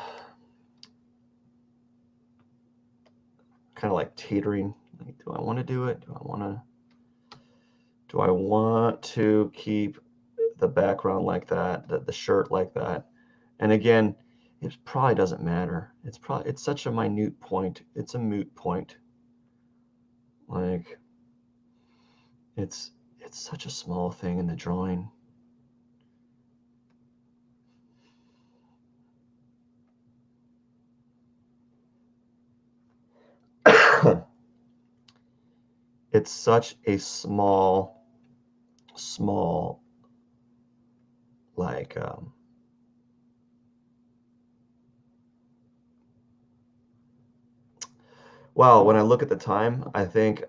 Kind of like teetering. Like, do I want to do it? Do I want to keep the background like that, the shirt like that? And again, it probably doesn't matter. It's such a minute point. It's a moot point. Like it's such a small thing in the drawing. It's such a small like well, when I look at the time, I think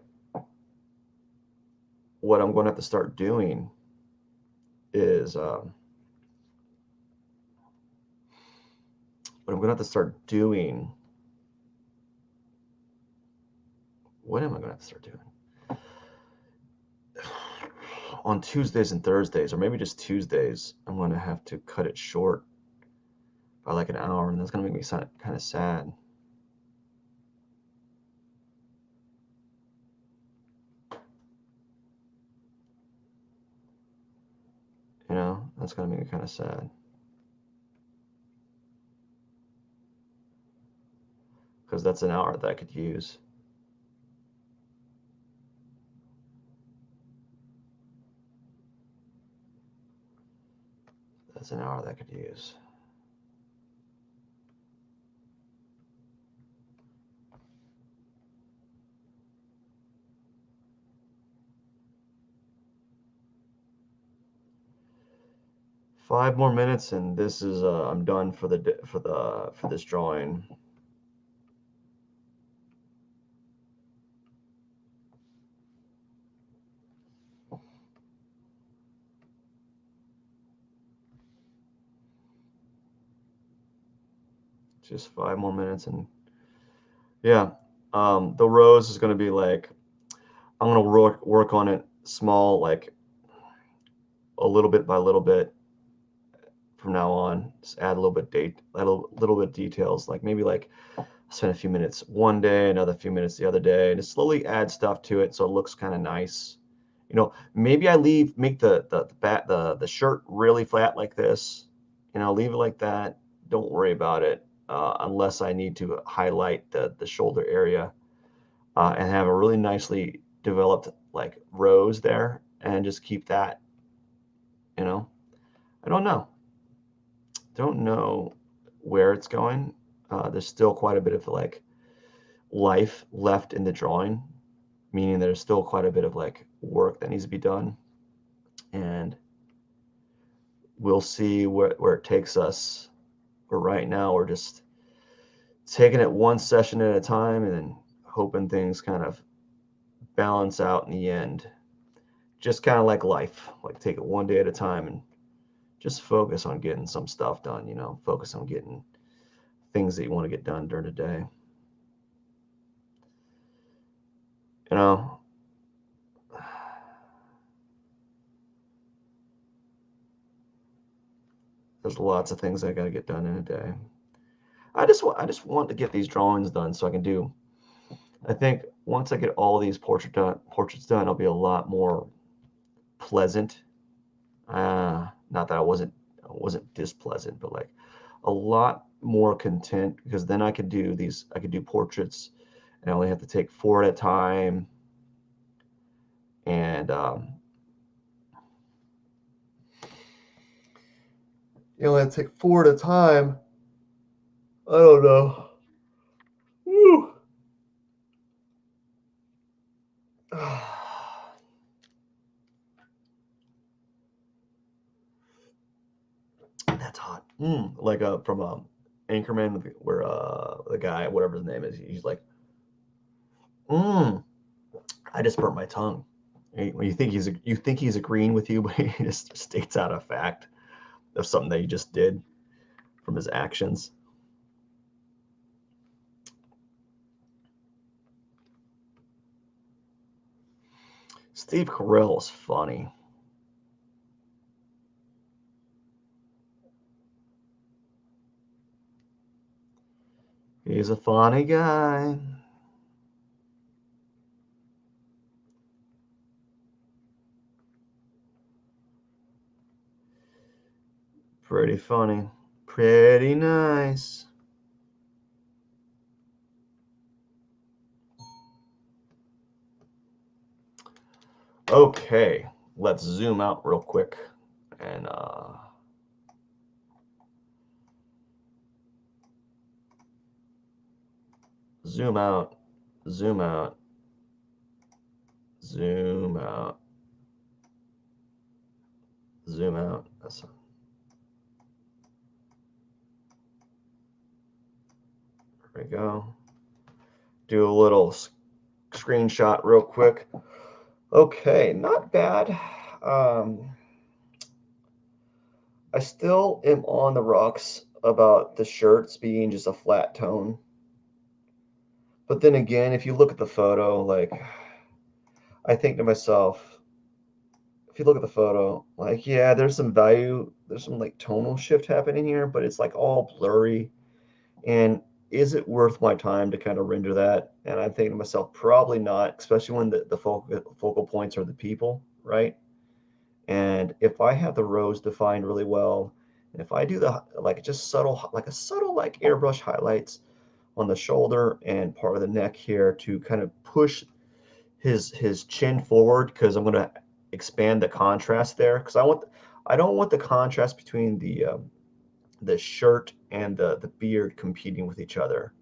what I'm going to have to start doing is what I'm going to have to start doing. What am I going to have to start doing? On Tuesdays and Thursdays, or maybe just Tuesdays, I'm going to have to cut it short by like an hour, and that's going to make me kind of sad. You know, that's going to make me kind of sad. Because that's an hour that I could use. That's an hour that I could use. Five more minutes, and this is I'm done for this drawing. Just 5 more minutes, and yeah, the rose is going to be like I'm going to work on it small, like a little bit by little bit from now on. Just add a little bit little bit details, like maybe like spend a few minutes one day, another few minutes the other day, and just slowly add stuff to it so it looks kind of nice. You know, maybe I make the shirt really flat like this. You know, leave it like that. Don't worry about it unless I need to highlight the shoulder area and have a really nicely developed like rose there, and just keep that. You know, I don't know. Don't know where it's going. There's still quite a bit of like life left in the drawing, meaning there's still quite a bit of like work that needs to be done, and we'll see where it takes us. But right now we're just taking it one session at a time and then hoping things kind of balance out in the end. Just kind of like life, like take it one day at a time and just focus on getting some stuff done, you know, focus on getting things that you want to get done during the day. You know, there's lots of things I got to get done in a day. I just want to get these drawings done so I can do. I think once I get all these portraits done, I'll be a lot more pleasant. Not that I wasn't displeasant, but like a lot more content, because then I could do these. I could do portraits, and I only have to take 4 at a time, and you only have to take 4 at a time. I don't know. Woo. That's hot. Like from Anchorman, where the guy, whatever his name is, he's like, I just burnt my tongue. When you think he's agreeing with you, but he just states out a fact of something that he just did from his actions. Steve Carell is funny. He's a funny guy. Pretty funny. Pretty nice. Okay, let's zoom out real quick and zoom out, zoom out, zoom out, zoom out. There we go. Do a little screenshot real quick. Okay, not bad. I still am on the rocks about the shirts being just a flat tone. But then again, if you look at the photo, like, I think to myself, if you look at the photo, like, yeah, there's some value, there's some like tonal shift happening here, but it's like all blurry. And is it worth my time to kind of render that? And I think to myself, probably not, especially when the focal points are the people, right? And if I have the rows defined really well, and if I do the like just subtle, like a subtle like airbrush highlights on the shoulder and part of the neck here to kind of push his chin forward, because I'm going to expand the contrast there, because I don't want the contrast between the shirt and the beard competing with each other.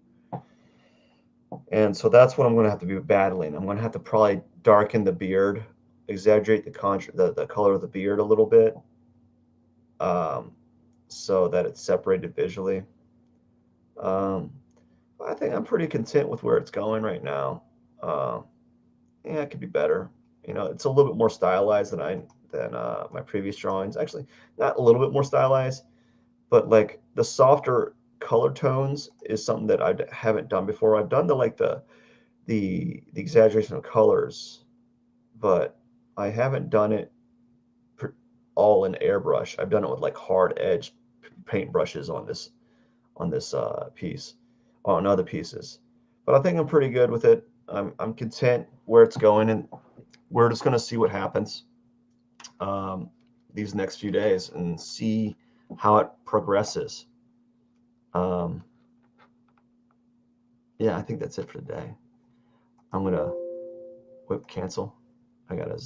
And so that's what I'm going to have to be battling. I'm going to have to probably darken the beard, exaggerate the color of the beard a little bit, um, so that it's separated visually. Um, I think I'm pretty content with where it's going right now. Yeah, it could be better. You know, it's a little bit more stylized than my previous drawings. Actually, not a little bit more stylized, but like the softer color tones is something that I haven't done before. I've done the exaggeration of colors, but I haven't done it all in airbrush. I've done it with like hard edge paint brushes on this piece, on other pieces. But I think I'm pretty good with it. I'm content where it's going, and we're just going to see what happens um, these next few days and see how it progresses. Um, yeah, I think that's it for today. I'm gonna whip cancel. I gotta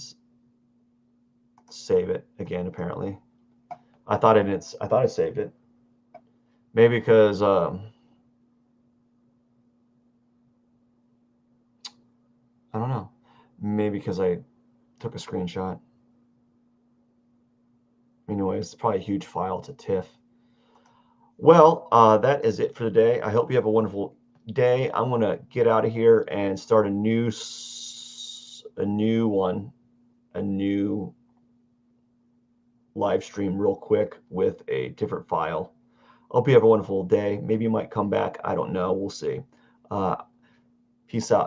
save it again. Apparently, I thought it. I thought I saved it. Maybe because I don't know. Maybe because I took a screenshot. Anyways, it's probably a huge file to TIFF. Well, that is it for today. I hope you have a wonderful day. I'm gonna get out of here and start a new one, a new live stream real quick with a different file. Hope you have a wonderful day. Maybe you might come back. I don't know. We'll see. Uh, Peace out.